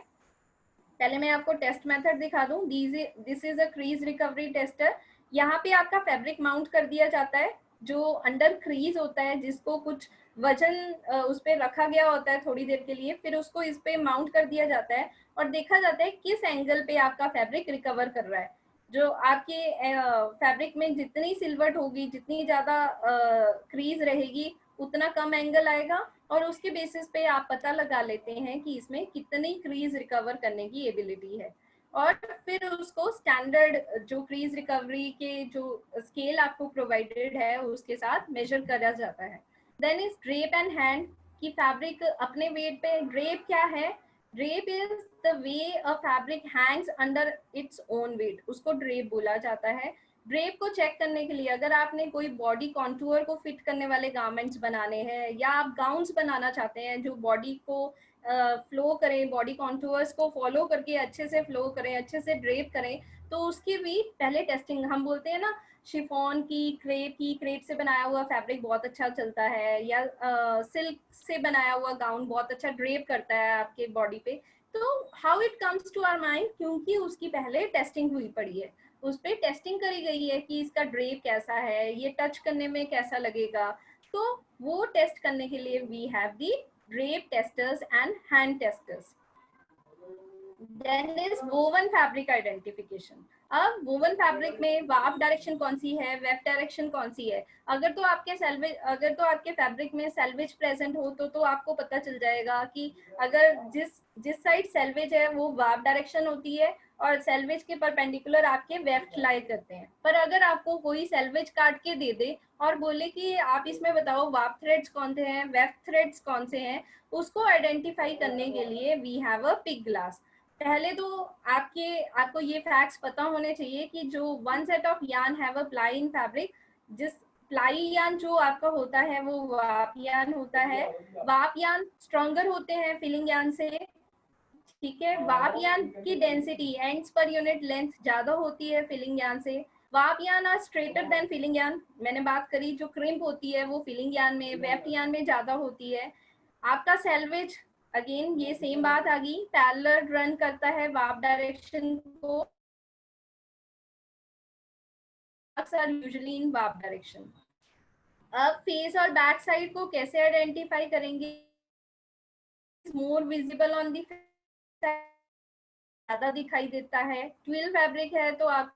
S1: पहले मैं आपको टेस्ट मेथड दिखा दूं। This is a crease recovery tester. यहाँ पे आपका फैब्रिक माउंट कर दिया जाता है जो अंडर क्रीज होता है, जिसको कुछ वजन उस पर रखा गया होता है थोड़ी देर के लिए, फिर उसको इस पे माउंट कर दिया जाता है और देखा जाता है किस एंगल पे आपका फैब्रिक रिकवर कर रहा है। जो आपके फैब्रिक में जितनी सिल्वर्ट होगी, जितनी ज्यादा क्रीज रहेगी, उतना कम एंगल आएगा और उसके बेसिस पे आप पता लगा लेते हैं कि इसमें कितनी क्रीज रिकवर करने की एबिलिटी है और फिर उसको स्टैंडर्ड जो क्रीज रिकवरी के जो स्केल आपको प्रोवाइडेड है उसके साथ मेजर करा जाता है। Then is drape and hand की फैब्रिक अपने वेट पे। ड्रेप क्या है? Drape is the way a fabric hangs under its own weight, उसको ड्रेप बोला जाता है। ड्रेप को चेक करने के लिए अगर आपने कोई बॉडी कॉन्टूर को फिट करने वाले गारमेंट्स बनाने हैं या आप गाउन्स बनाना चाहते हैं जो बॉडी को फ्लो करें, बॉडी कॉन्टूर्स को फॉलो करके अच्छे से फ्लो करें, अच्छे से ड्रेप करें, तो उसकी भी पहले टेस्टिंग, हम बोलते हैं ना शिफॉन की, क्रेप से बनाया हुआ फैब्रिक बहुत अच्छा चलता है, या सिल्क से बनाया हुआ गाउन बहुत अच्छा ड्रेप करता है आपके बॉडी पे। तो how it comes to our mind, क्योंकि उसकी पहले टेस्टिंग हुई पड़ी है, उस पर टेस्टिंग करी गई है कि इसका ड्रेप कैसा है, ये टच करने में कैसा लगेगा। तो वो टेस्ट करने के लिए we have the drape testers and hand testers. Then is woven fabric identification. अब वोवन फैब्रिक में वाफ डायरेक्शन कौन सी है, वेफ डायरेक्शन कौन सी है। अगर तो आपके फैब्रिक में सेल्वेज प्रेजेंट हो तो आपको पता चल जाएगा कि अगर जिस साइड सेल्वेज है वो वाफ डायरेक्शन होती है, और सेल्वेज के परपेंडिकुलर आपके वेफ्ट लाई करते हैं। पर अगर आपको कोई सेल्वेज काट के दे दे और बोले कि आप इसमें बताओ वाफ थ्रेड्स कौन से हैं, वेफ्ट थ्रेड्स कौन से हैं, उसको आइडेंटिफाई करने के लिए we have a pick glass. पहले तो आपको ये फैक्ट्स पता होने चाहिए कि जो वन सेट ऑफ यान have a ply in fabric, जिस प्लाई यान जो आपका होता है वो वाप यान होता है। वाप यान स्ट्रॉन्गर होते हैं फिलिंग यान से, ठीक है। वाप यान की density ends per unit length ज्यादा होती है फिलिंग यान से। वाप यान आर स्ट्रेटर देन फिलिंग यान, मैंने बात करी जो क्रिम्प होती है वो फिलिंग यान में, वेफ्ट यान में ज्यादा होती है। आपका सेल्वेज, अगेन ये सेम बात आ गई, पैरेलल रन करता है वाप डायरेक्शन को, अक्सर यूजुअली इन वाप डायरेक्शन। अब फेस और बैक साइड को कैसे आइडेंटिफाई करेंगे, मोर विजिबल ऑन दी, ज्यादा दिखाई देता है। ट्विल फैब्रिक है तो आप,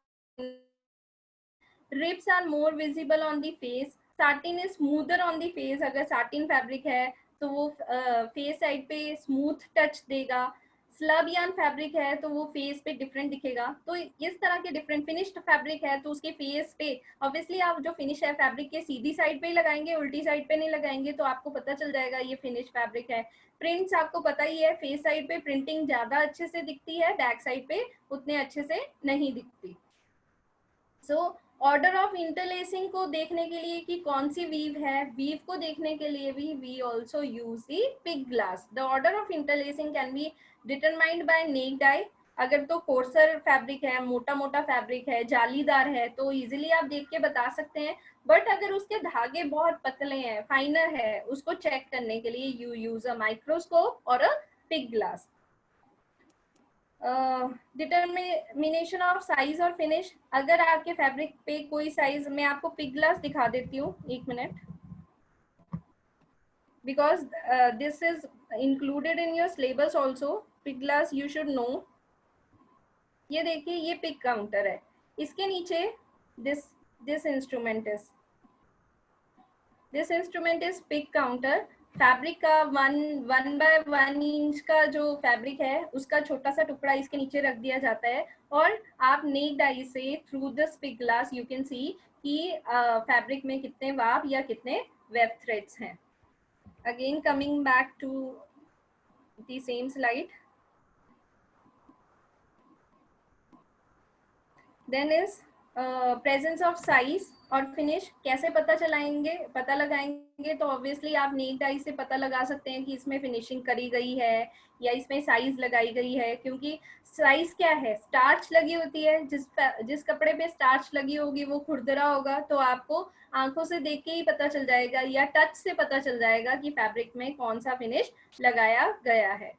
S1: ribs are more visible on the face. Satin is smoother on the face, अगर साटिन फैब्रिक है तो वो फेस साइड पे स्मूथ टच देगा। स्लब यान फैब्रिक है तो वो फेस पे डिफरेंट दिखेगा। तो इस तरह के डिफरेंट, फिनिश्ड फैब्रिक है तो उसके फेस पे ऑब्वियसली आप जो फिनिश है फैब्रिक के सीधी साइड पे ही लगाएंगे, उल्टी साइड पे नहीं लगाएंगे, तो आपको पता चल जाएगा ये फिनिश फैब्रिक है। प्रिंट्स आपको पता ही है, फेस साइड पे प्रिंटिंग ज्यादा अच्छे से दिखती है, बैक साइड पे उतने अच्छे से नहीं दिखती। सो ऑर्डर ऑफ इंटरलेसिंग को देखने के लिए कि कौन सी वीव है, वीव को देखने के लिए भी we also use the pick glass. The order of interlacing can be determined by naked eye. अगर तो कोर्सर फैब्रिक है, मोटा मोटा फैब्रिक है, जालीदार है, तो इजीली आप देख के बता सकते हैं। बट अगर उसके धागे बहुत पतले हैं, फाइनर है, उसको चेक करने के लिए यू यूज अ माइक्रोस्कोप और अ pick glass. Determination of size और फिनिश, अगर आपके फैब्रिक पे कोई साइज, मैं आपको पिग ग्लास दिखा देती हूँ, एक minute, because this is included in your syllabus also. Pig glass you should know. ये देखिए, ये पिग काउंटर है, इसके नीचे this this instrument is pig counter. Fabric का 1 by 1 इंच का जो फैब्रिक है उसका छोटा सा टुकड़ा इसके नीचे रख दिया जाता है, और आप नेक्ड आई से through this pick glass you can see कि फैब्रिक में कितने वाप या कितने वेब थ्रेड्स हैं। Again coming back to the same slide, then is presence of size और फिनिश कैसे पता लगाएंगे, तो ऑब्वियसली आप नेक्ड आई से पता लगा सकते हैं कि इसमें फिनिशिंग करी गई है या इसमें साइज लगाई गई है। क्योंकि साइज क्या है, स्टार्च लगी होती है, जिस कपड़े पे स्टार्च लगी होगी वो खुरदरा होगा, तो आपको आंखों से देख के ही पता चल जाएगा या टच से पता चल जाएगा कि फैब्रिक में कौन सा फिनिश लगाया गया है।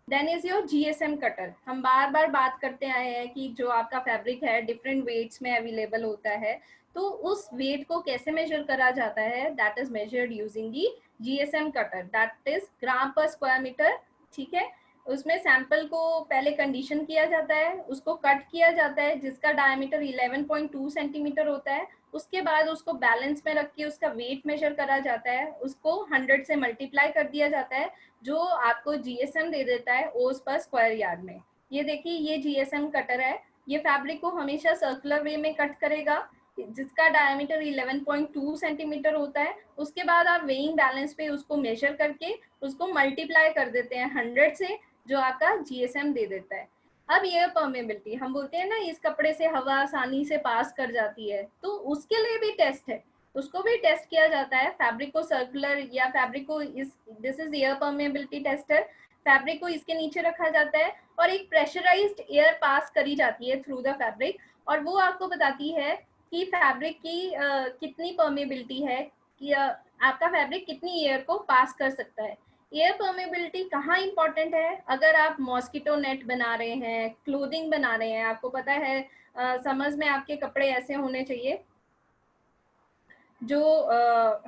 S1: Then is your GSM cutter. हम बार बार बात करते आए हैं कि जो आपका फैब्रिक है डिफरेंट वेट्स में अवेलेबल होता है, तो उस वेट को कैसे मेजर करा जाता है, that is measured using the GSM cutter, that is gram per square metre. ठीक है, उसमें सैंपल को पहले कंडीशन किया जाता है, उसको कट किया जाता है जिसका डायमीटर 11.2 सेंटीमीटर होता है। उसके बाद उसको बैलेंस में रख के उसका वेट मेजर करा जाता है, उसको 100 से मल्टीप्लाई कर दिया जाता है, जो आपको जीएसएम दे देता है ओज पर स्क्वायर यार्ड में। ये देखिए, ये जीएसएम कटर है, ये फैब्रिक को हमेशा सर्कुलर वे में कट करेगा जिसका डायमीटर 11.2 सेंटीमीटर होता है। उसके बाद आप वेइंग बैलेंस पे उसको मेजर करके उसको मल्टीप्लाई कर देते हैं 100 से, जो आपका जीएसएम दे देता है। अब एयर परमेबिलिटी, हम बोलते हैं ना इस कपड़े से हवा आसानी से पास कर जाती है, तो उसके लिए भी टेस्ट है, उसको भी टेस्ट किया जाता है। फैब्रिक को सर्कुलर या फैब्रिक को this is air permeability tester. Fabric को इसके नीचे रखा जाता है और एक प्रेशराइज्ड एयर पास करी जाती है थ्रू द फैब्रिक, और वो आपको बताती है कि फैब्रिक की कितनी परमेबिलिटी है, कि आपका फैब्रिक कितनी एयर को पास कर सकता है। एयर परमेबिलिटी कहाँ इंपॉर्टेंट है? अगर आप मॉस्किटो नेट बना रहे हैं, क्लोथिंग बना रहे हैं, आपको पता है समझ में आपके कपड़े ऐसे होने चाहिए जो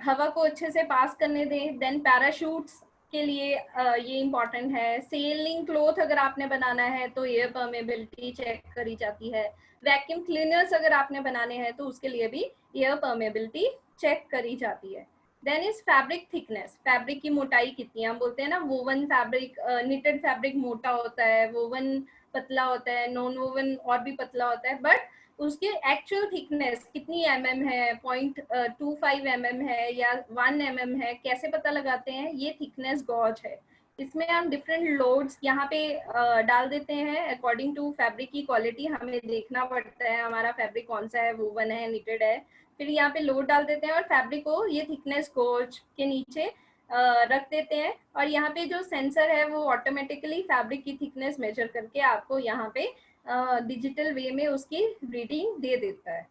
S1: हवा को अच्छे से पास करने दें। देन पैराशूट्स के लिए ये इम्पॉर्टेंट है। सेलिंग क्लोथ अगर आपने बनाना है तो एयर परमेबिलिटी चेक करी जाती है। वैक्यूम क्लीनर्स अगर आपने बनाने हैं तो उसके लिए भी एयर परमेबिलिटी चेक करी जाती है। Then is fabric thickness, fabric की मोटाई कितनी है। हम बोलते हैं ना वोवन फैब्रिक, निटेड फैब्रिक मोटा होता है, वोवन पतला होता है, नॉन वोवन और भी पतला होता है, बट उसके एक्चुअल थिकनेस कितनी है, 0.25 है या 1 है, कैसे पता लगाते हैं? ये थिकनेस गॉज है। इसमें हम डिफरेंट लोड्स यहाँ पे डाल देते हैं अकॉर्डिंग टू फैब्रिक की क्वालिटी। हमें देखना पड़ता है हमारा फैब्रिक कौन सा है, वोवन है, निटेड है, फिर यहाँ पे लोड डाल देते हैं और फैब्रिक को ये थिकनेस गॉज के नीचे रख देते हैं, और यहाँ पे जो सेंसर है वो ऑटोमेटिकली फैब्रिक की थिकनेस मेजर करके आपको यहाँ पे डिजिटल वे में उसकी रीडिंग दे देता है।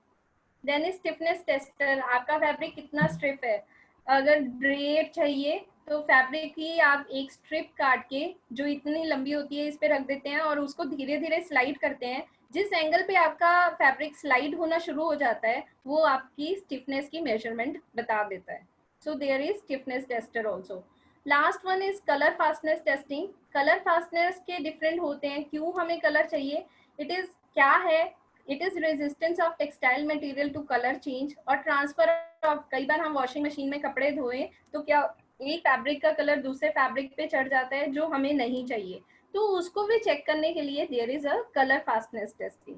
S1: देन इज स्टिफनेस टेस्टर, आपका फैब्रिक कितना स्टिफ है। अगर ड्रेप चाहिए तो फैब्रिक की आप एक स्ट्रिप काट के जो इतनी लंबी होती है इस पे रख देते हैं और उसको धीरे धीरे स्लाइड करते हैं। जिस एंगल पे आपका फैब्रिक स्लाइड होना शुरू हो जाता है वो आपकी स्टिफनेस की मेजरमेंट बता देता है। So there is stiffness tester also. Last one is colour fastness testing. Colour fastness के डिफरेंट होते हैं, क्यों हमें कलर चाहिए, इट इज क्या है, it is resistance of textile material to colour change और ट्रांसफर ऑफ। कई बार हम वॉशिंग मशीन में कपड़े धोए तो क्या एक फैब्रिक का कलर दूसरे फैब्रिक पे चढ़ जाता है जो हमें नहीं चाहिए, तो उसको भी चेक करने के लिए there is a colour fastness testing.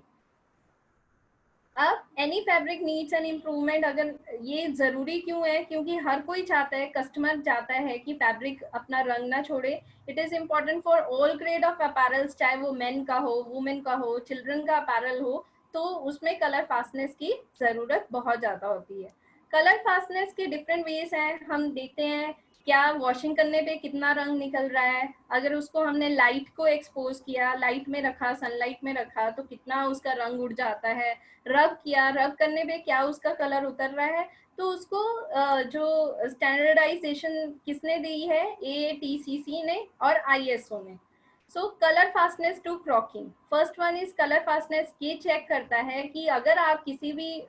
S1: अब any fabric needs an improvement, अगर ये जरूरी क्यों है, क्योंकि हर कोई चाहता है, कस्टमर चाहता है कि फैब्रिक अपना रंग ना छोड़े। It is important for all grade of apparels, चाहे वो मेन का हो, वुमेन का हो, चिल्ड्रन का अपैरल हो, तो उसमें कलर फास्टनेस की जरूरत बहुत ज्यादा होती है। कलर फास्टनेस के डिफरेंट वेज हैं, हम देखते हैं क्या वॉशिंग करने पे कितना रंग निकल रहा है। अगर उसको हमने लाइट को एक्सपोज किया, लाइट में रखा, सनलाइट में रखा, तो कितना उसका रंग उड़ जाता है। रब किया, रब करने पे क्या उसका कलर उतर रहा है। तो उसको जो स्टैंडर्डाइजेशन किसने दी है, AATCC ने और ISO ने। So colour fastness to crocking, first one is colour fastness. ये चेक करता है कि अगर आप किसी भी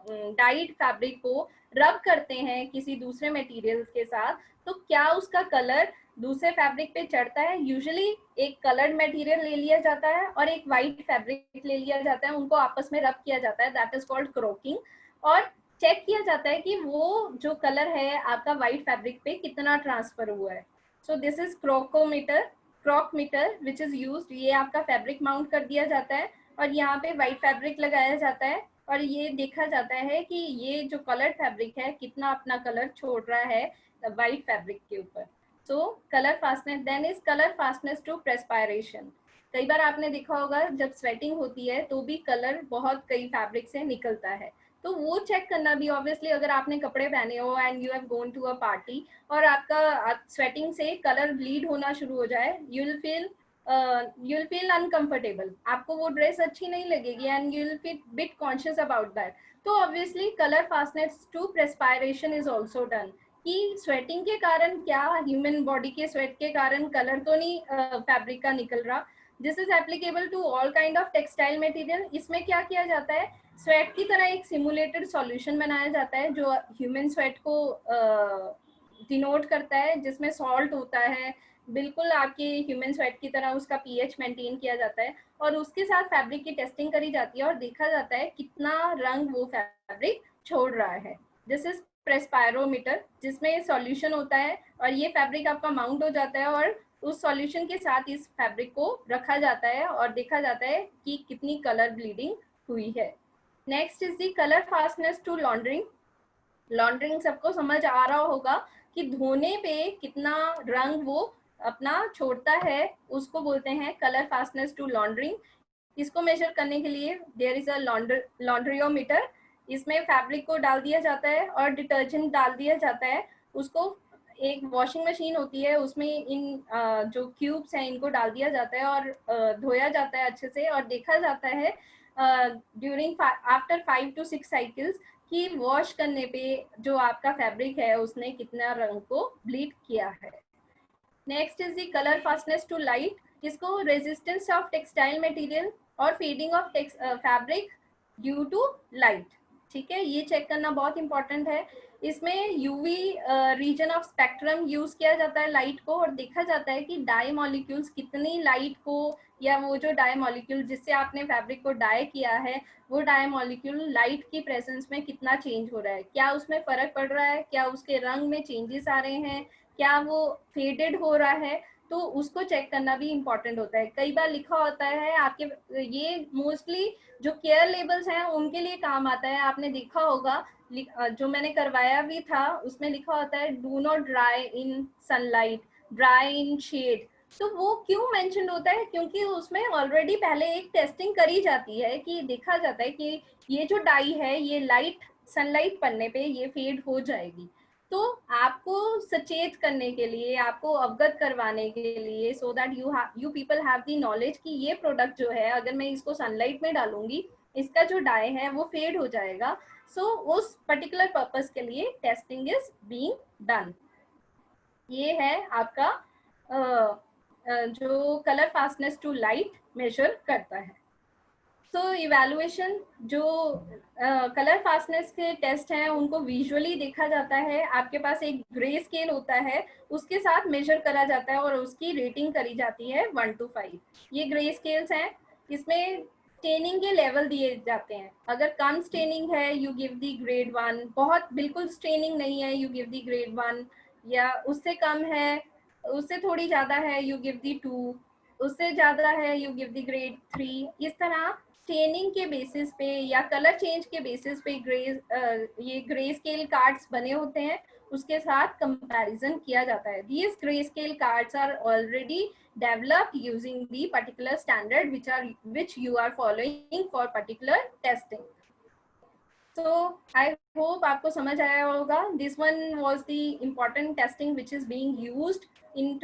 S1: डाइड फैब्रिक को रब करते हैं किसी दूसरे मटेरियल के साथ तो क्या उसका कलर दूसरे फैब्रिक पे चढ़ता है। यूजुअली एक कलर्ड मटेरियल ले लिया जाता है और एक वाइट फैब्रिक ले लिया जाता है, उनको आपस में रब किया जाता है, दैट इज कॉल्ड क्रॉकिंग, और चेक किया जाता है कि वो जो कलर है आपका वाइट फैब्रिक पे कितना ट्रांसफर हुआ है। So this is crockmeter, crock meter which is used. ये आपका फैब्रिक माउंट कर दिया जाता है और यहाँ पे वाइट फैब्रिक लगाया जाता है और ये देखा जाता है कि ये जो कलर्ड फैब्रिक है कितना अपना कलर छोड़ रहा है वाइट फैब्रिक के ऊपर। So colour fastness. Then is colour fastness to perspiration. कई बार आपने देखा होगा जब स्वेटिंग होती है तो भी कलर बहुत कई फैब्रिक से निकलता है, तो वो चेक करना भी ऑब्वियसली, अगर आपने कपड़े पहने हो and you have gone to a party और आपका स्वेटिंग से कलर ब्लीड होना शुरू हो जाए, यू विल फील अनकंफर्टेबल, आपको वो ड्रेस अच्छी नहीं लगेगी and you will feel bit conscious about that. तो obviously colour fastness to perspiration is also done, कि स्वेटिंग के कारण, क्या ह्यूमन बॉडी के स्वेट के कारण कलर तो नहीं फैब्रिक का निकल रहा। This is applicable to all kind of textile material. इसमें क्या किया जाता है, स्वेट की तरह एक सिमुलेटेड सॉल्यूशन बनाया जाता है जो ह्यूमन स्वेट को डिनोट करता है, जिसमें सॉल्ट होता है, बिल्कुल आपके ह्यूमन स्वेट की तरह उसका pH मेंटेन किया जाता है और उसके साथ फैब्रिक की टेस्टिंग करी जाती है और देखा जाता है कितना रंग वो फैब्रिक छोड़ रहा है। दिस इज प्रेस्पायरोमीटर, जिसमें सॉल्यूशन होता है और ये फैब्रिक आपका माउंट हो जाता है और उस सॉल्यूशन के साथ इस फैब्रिक को रखा जाता है और देखा जाता है कि कितनी कलर ब्लीडिंग हुई है। Next is the colour fastness to laundering. Laundering सबको समझ आ रहा होगा कि धोने पे कितना रंग वो अपना छोड़ता है, उसको बोलते हैं कलर फास्टनेस टू लॉन्ड्रिंग। इसको मेजर करने के लिए देयर इज अ लॉन्ड्रियोमीटर। इसमें फैब्रिक को डाल दिया जाता है और डिटर्जेंट डाल दिया जाता है, उसको एक वॉशिंग मशीन होती है, उसमें इन जो क्यूब्स हैं इनको डाल दिया जाता है और धोया जाता है अच्छे से, और देखा जाता है ड्यूरिंग आफ्टर 5 to 6 साइकिल्स कि वॉश करने पे जो आपका फैब्रिक है उसने कितना रंग को ब्लीड किया है। Next is the colour fastness to light, इसको रेजिस्टेंस ऑफ टेक्सटाइल मटेरियल और fading of fabric due to light. ठीक है, ये चेक करना बहुत इंपॉर्टेंट है। इसमें UV region of spectrum use किया जाता है लाइट को, और देखा जाता है कि डाई मॉलिक्यूल्स कितनी लाइट को, या वो जो डाई मॉलिक्यूल जिससे आपने फैब्रिक को डाई किया है वो डाई मॉलिक्यूल लाइट की प्रेजेंस में कितना चेंज हो रहा है, क्या उसमें फर्क पड़ रहा है, क्या उसके रंग में चेंजेस आ रहे हैं, क्या वो फेडेड हो रहा है, तो उसको चेक करना भी इम्पोर्टेंट होता है। कई बार लिखा होता है आपके, ये मोस्टली जो केयर लेबल्स हैं उनके लिए काम आता है। आपने देखा होगा जो मैंने करवाया भी था उसमें लिखा होता है do not dry in sunlight, dry in shade. तो वो क्यों मेंशन होता है, क्योंकि उसमें ऑलरेडी पहले एक टेस्टिंग करी जाती है कि देखा जाता है कि ये जो डाई है ये लाइट सनलाइट पड़ने पे ये फेड हो जाएगी। तो आपको सचेत करने के लिए, आपको अवगत करवाने के लिए, so that you people have the knowledge कि ये प्रोडक्ट जो है अगर मैं इसको सनलाइट में डालूंगी इसका जो डाई है वो फेड हो जाएगा। सो उस पर्टिकुलर पर्पस के लिए टेस्टिंग इज बीइंग डन। ये है आपका जो colour fastness to light measure करता है। तो इवैल्यूएशन, जो कलर फास्टनेस के टेस्ट हैं उनको विजुअली देखा जाता है। आपके पास एक ग्रे स्केल होता है, उसके साथ मेजर करा जाता है और उसकी रेटिंग करी जाती है 1 to 5। ये ग्रे स्केल्स हैं, इसमें स्टेनिंग के लेवल दिए जाते हैं। अगर कम स्टेनिंग है यू गिव दी ग्रेड 1, बहुत बिल्कुल स्टेनिंग नहीं है यू गिव दी ग्रेड 1, या उससे कम है, उससे थोड़ी ज्यादा है यू गिव दी 2, उससे ज्यादा है यू गिव दी ग्रेड 3। इस तरह स्टेनिंग के बेसिस पे या कलर चेंज के बेसिस पे ये ग्रे स्केल कार्ड्स बने होते हैं, उसके साथ कंपैरिजन किया जाता है। These grayscale cards are already developed using the particular standard which you are following for particular testing. So I hope आपको समझ आया होगा। This one was the important testing which is being used in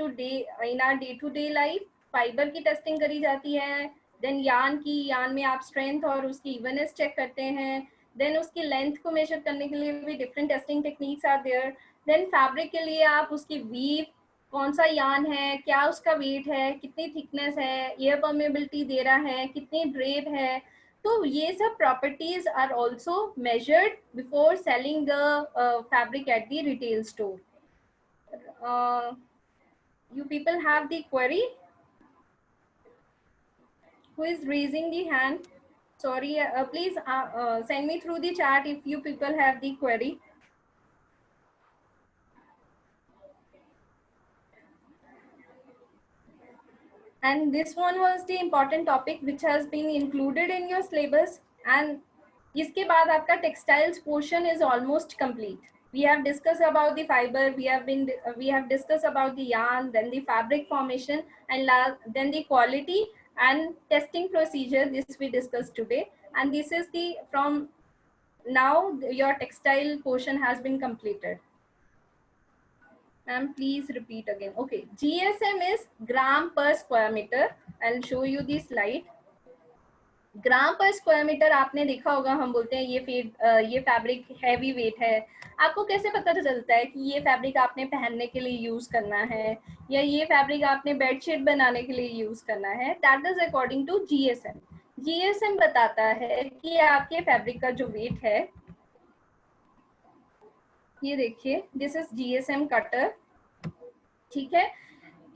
S1: our day to day life. Fibre की टेस्टिंग करी जाती है, देन यान में आप स्ट्रेंथ और उसकी इवननेस चेक करते हैं, देन उसकी लेंथ को मेजर करने के लिए भी different testing techniques are there. Then fabric के लिए आप उसकी वीव, कौन सा यान है, क्या उसका वेट है, कितनी थिकनेस है, एयर परमेबिलिटी दे रहा है, कितनी ड्रेप है, तो ये सब properties are also measured before selling the fabric at the retail store. You people have the query? Who is raising the hand? Sorry, please send me through the chat if you people have the query. And this one was the important topic which has been included in your syllabus. And इसके बाद आपका textiles portion is almost complete. We have discussed about the fiber, we have discussed about the yarn, then the fabric formation, and then the quality and testing procedure. This we discussed today, and this is the from now your textile portion has been completed. Ma'am, please repeat again. Okay, GSM is gram per square meter. I'll show you the slide. Gram per square metre आपने देखा होगा, हम बोलते हैं ये फैब्रिक हैवी वेट है। आपको कैसे पता चलता है कि ये फैब्रिक आपने पहनने के लिए यूज करना है या ये फैब्रिक आपने बेडशीट बनाने के लिए यूज करना है? That is according to GSM. GSM बताता है कि आपके फैब्रिक का जो वेट है, ये देखिए, दिस इज जीएसएम कटर। ठीक है,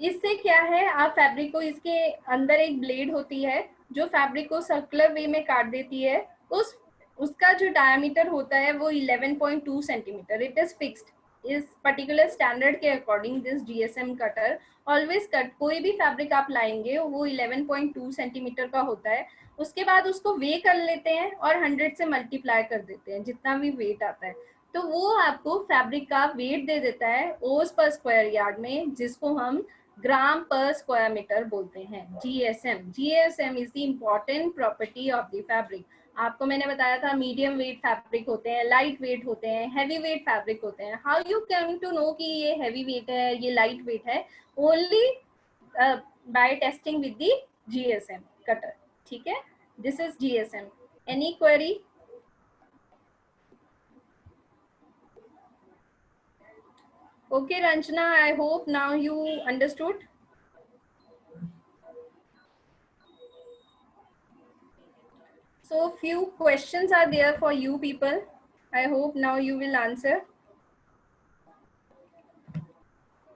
S1: इससे क्या है, आप फैब्रिक को, इसके अंदर एक ब्लेड होती है जो फैब्रिक को सर्कुलर वे में काट देती है। उसका जो डायमीटर होता है वो 11.2 सेंटीमीटर। इट इज फिक्स्ड इस पर्टिकुलर स्टैंडर्ड के according. This GSM cutter always cut, कोई भी फैब्रिक आप लाएंगे वो 11.2 सेंटीमीटर का होता है। उसके बाद उसको वे कर लेते हैं और 100 से मल्टीप्लाई कर देते हैं, जितना भी वेट आता है, तो वो आपको फैब्रिक का वेट दे देता है ओज पर स्क्वायर यार्ड में, जिसको हम ग्राम पर स्क्वायर मीटर बोलते हैं, GSM. GSM is the important property of the fabric. आपको मैंने बताया था मीडियम वेट फैब्रिक होते हैं, लाइट वेट होते हैं, हैवी वेट फैब्रिक होते हैं। How you can to know कि ये हैवी वेट है, ये लाइट वेट है? Only by testing with the GSM cutter. ठीक है, this is GSM. Any query? Okay, Ranjana, I hope now you understood. So few questions are there for you people. I hope now you will answer.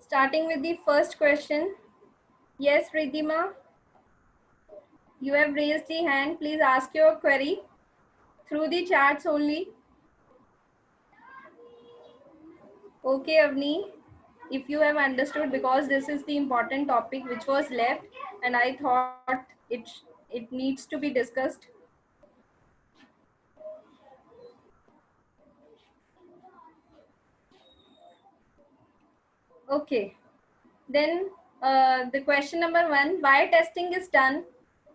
S1: Starting with the first question. Yes, Ridhima, you have raised the hand. Please ask your query through the chats only. Okay, Avni, if you have understood, because this is the important topic which was left and I thought it needs to be discussed. Okay, then the question number 1, why testing is done?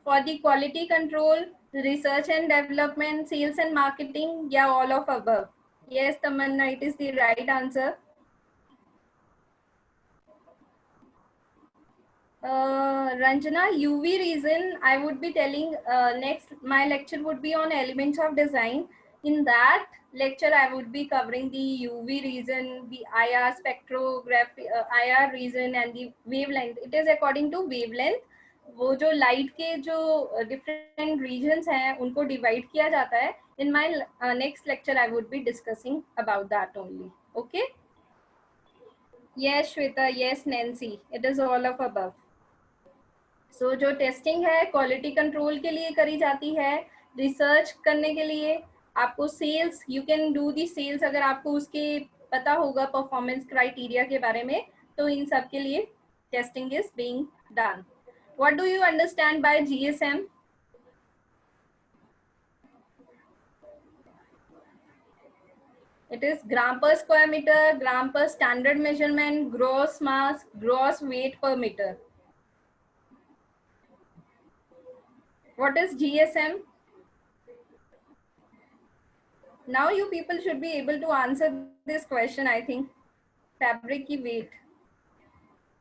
S1: For the quality control, research and development, sales and marketing, yeah, all of above. Yes, Tamanna, it is the right answer. Ranjana, UV reason, I would be telling next, my lecture would be on elements of design. In that lecture, I would be covering the UV reason, the IR spectrography, IR reason and the wavelength. It is according to wavelength. वो जो लाइट के जो डिफरेंट रीजन्स हैं उनको डिवाइड किया जाता है. In my next lecture I would be discussing about that only. Okay, yes Shweta, yes Nancy, it is all of above. So जो टेस्टिंग है क्वालिटी कंट्रोल के लिए करी जाती है, रिसर्च करने के लिए, आपको sales, you can do the sales अगर आपको उसके पता होगा परफॉर्मेंस क्राइटेरिया के बारे में, तो इन सब के लिए testing is being done. What do you understand by GSM? It is gram per square meter, gram per standard measurement, gross mass, gross weight per meter. What is GSM? Now you people should be able to answer this question, I think. Fabric ki weight.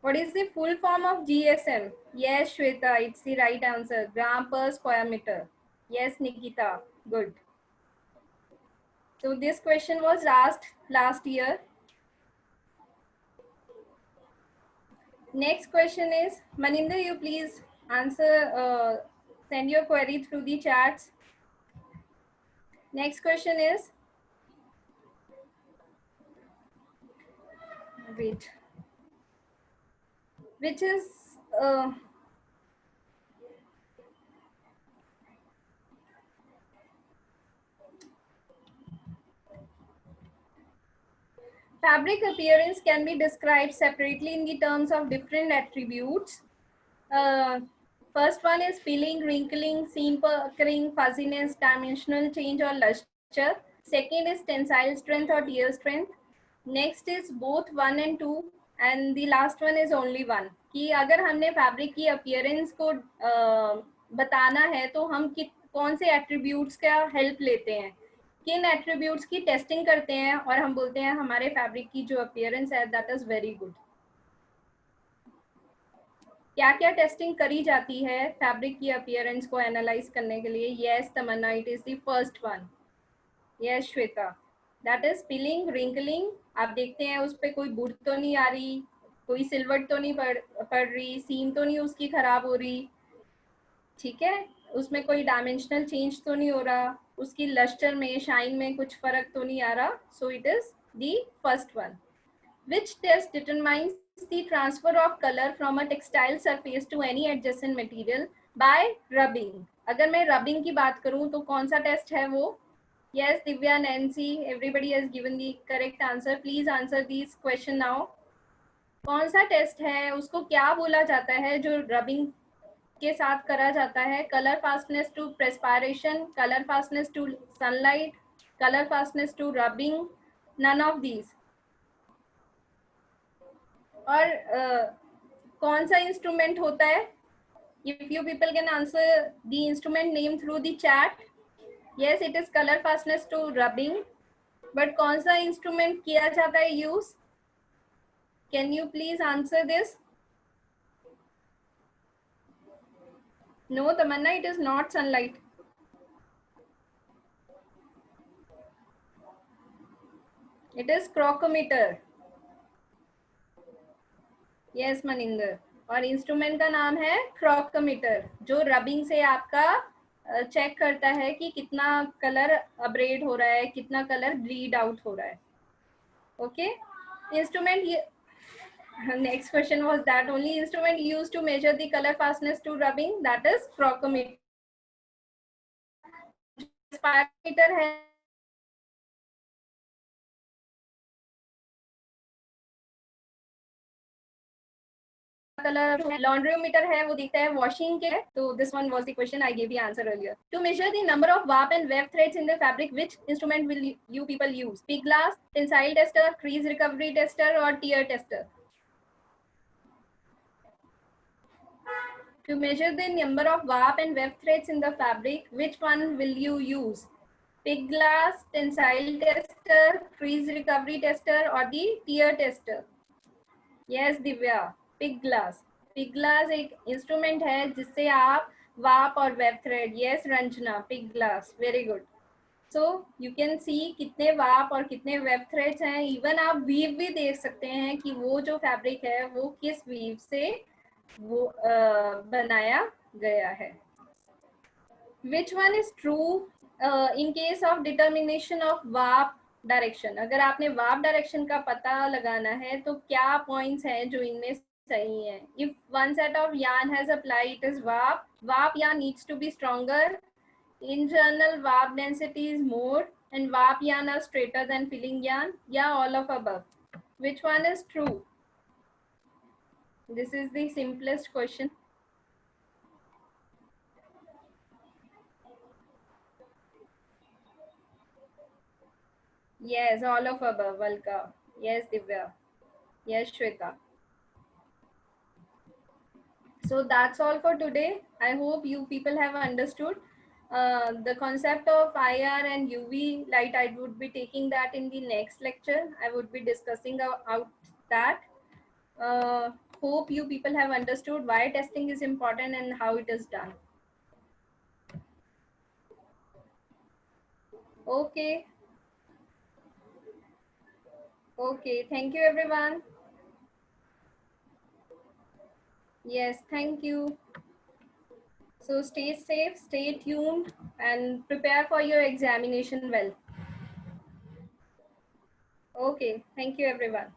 S1: What is the full form of GSM? Yes, Shweta, it's the right answer. Gram per square meter. Yes, Nikita, good. So this question was asked last year. Next question is, Maninder, you please answer, send your query through the chats. Next question is, wait, which is, fabric appearance can be described separately in the terms of different attributes. First one is filling, wrinkling, seam puckering, fuzziness, dimensional change or luster. Second is tensile strength or tear strength. Next is both 1 and 2, and the last one is only 1. कि अगर हमने फैब्रिक की अपीयरेंस को बताना है तो हम कौन से एट्रीब्यूट्स का हेल्प लेते हैं, किन एट्रीब्यूट्स की टेस्टिंग करते हैं और हम बोलते हैं हमारे फैब्रिक की जो अपीयरेंस है दैट इज वेरी गुड. क्या क्या टेस्टिंग करी जाती है फैब्रिक की अपीयरेंस को एनालाइज करने के लिए? Yes Tamanna, it is the first one. Yes Shweta, that is pilling, wrinkling. आप देखते हैं उस पर कोई बुर तो नहीं आ रही, कोई सिल्वट तो नहीं पड़ रही, सीम तो नहीं उसकी खराब हो रही, ठीक है, उसमें कोई डायमेंशनल चेंज तो नहीं हो रहा, उसकी लस्टर में, शाइन में कुछ फर्क तो नहीं आ रहा. So it is the first one. Which test determines the transfer of color from a textile surface to any adjacent material by rubbing? अगर मैं rubbing की बात करूं तो कौन सा टेस्ट है वो? Yes, Divya, Nancy, everybody has given the correct answer. Please answer these question now. कौन सा टेस्ट है, उसको क्या बोला जाता है जो रबिंग के साथ करा जाता है? Colour fastness to perspiration, colour fastness to sunlight, colour fastness to rubbing, none of these. और कौन सा इंस्ट्रूमेंट होता है? If you people can answer the instrument name through the chat. Yes, it is color fastness to rubbing. But कौन सा इंस्ट्रूमेंट किया जाता है use? Can you please answer this? No, Tamanna, it is not sunlight. It is crocometer. Yes, Maninder. और इंस्ट्रूमेंट का नाम है क्रोकोमीटर, जो रबिंग से आपका चेक करता है कि कितना कलर अब्रेड हो रहा है, कितना कलर ब्लीड आउट हो रहा है. Okay, instrument. Next question was that only instrument used to measure the color fastness to rubbing, that is crocometer. Spirometer है, कलर. लॉन्ड्रीमीटर है, वो दिखता है वॉशिंग के. तो this one was the question I give the answer earlier. To measure the number of warp and weft threads in the fabric, which instrument will you people use? Pick glass, tensile tester, crease recovery tester और tear tester? To measure the number of warp and web threads in the fabric, which one will you use? Pig glass, tensile tester, crease recovery tester or the tear tester? Yes, Divya, pig glass. Pig glass एक इंस्ट्रूमेंट है जिससे आप वार्प और web thread. Yes Ranjana, pig glass, very good. So you can सी कितने वार्प और कितने वेब थ्रेड्स हैं. इवन आप वीव भी देख सकते हैं कि वो जो फैब्रिक है वो किस वीव से वो बनाया गया है. Which one is true in case of determination of warp direction? अगर आपने warp direction का पता लगाना है तो क्या points हैं जो इनमें सही हैं? If one set of yarn has applied, it is warp. Warp yarn needs to be stronger. Internal warp density is more, and warp yarn are straighter than filling yarn. Yeah, all of above. Which one is true? This is the simplest question. Yes, all of above, Valka. Yes, Divya. Yes, Shweta. So that's all for today. I hope you people have understood the concept of IR and UV light. I would be taking that in the next lecture. I would be discussing out that. Hope you people have understood why testing is important and how it is done. Okay. Okay. Thank you, everyone. Yes, thank you. So stay safe, stay tuned, and prepare for your examination well. Okay, thank you, everyone.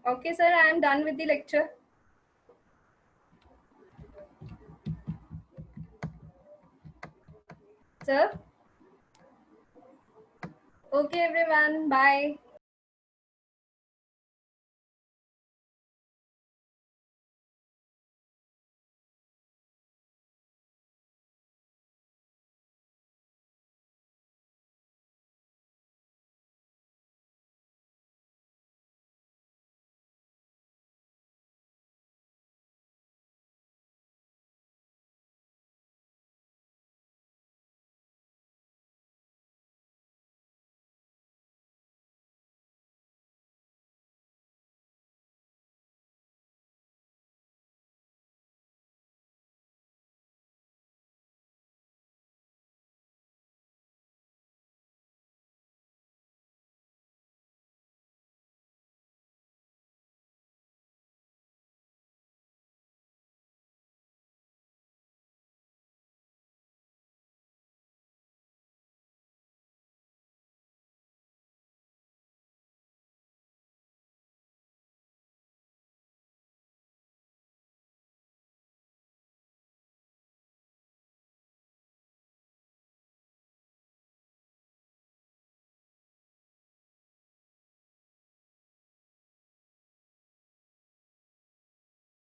S1: Okay, sir, I am done with the lecture. Sir? Okay, everyone, bye.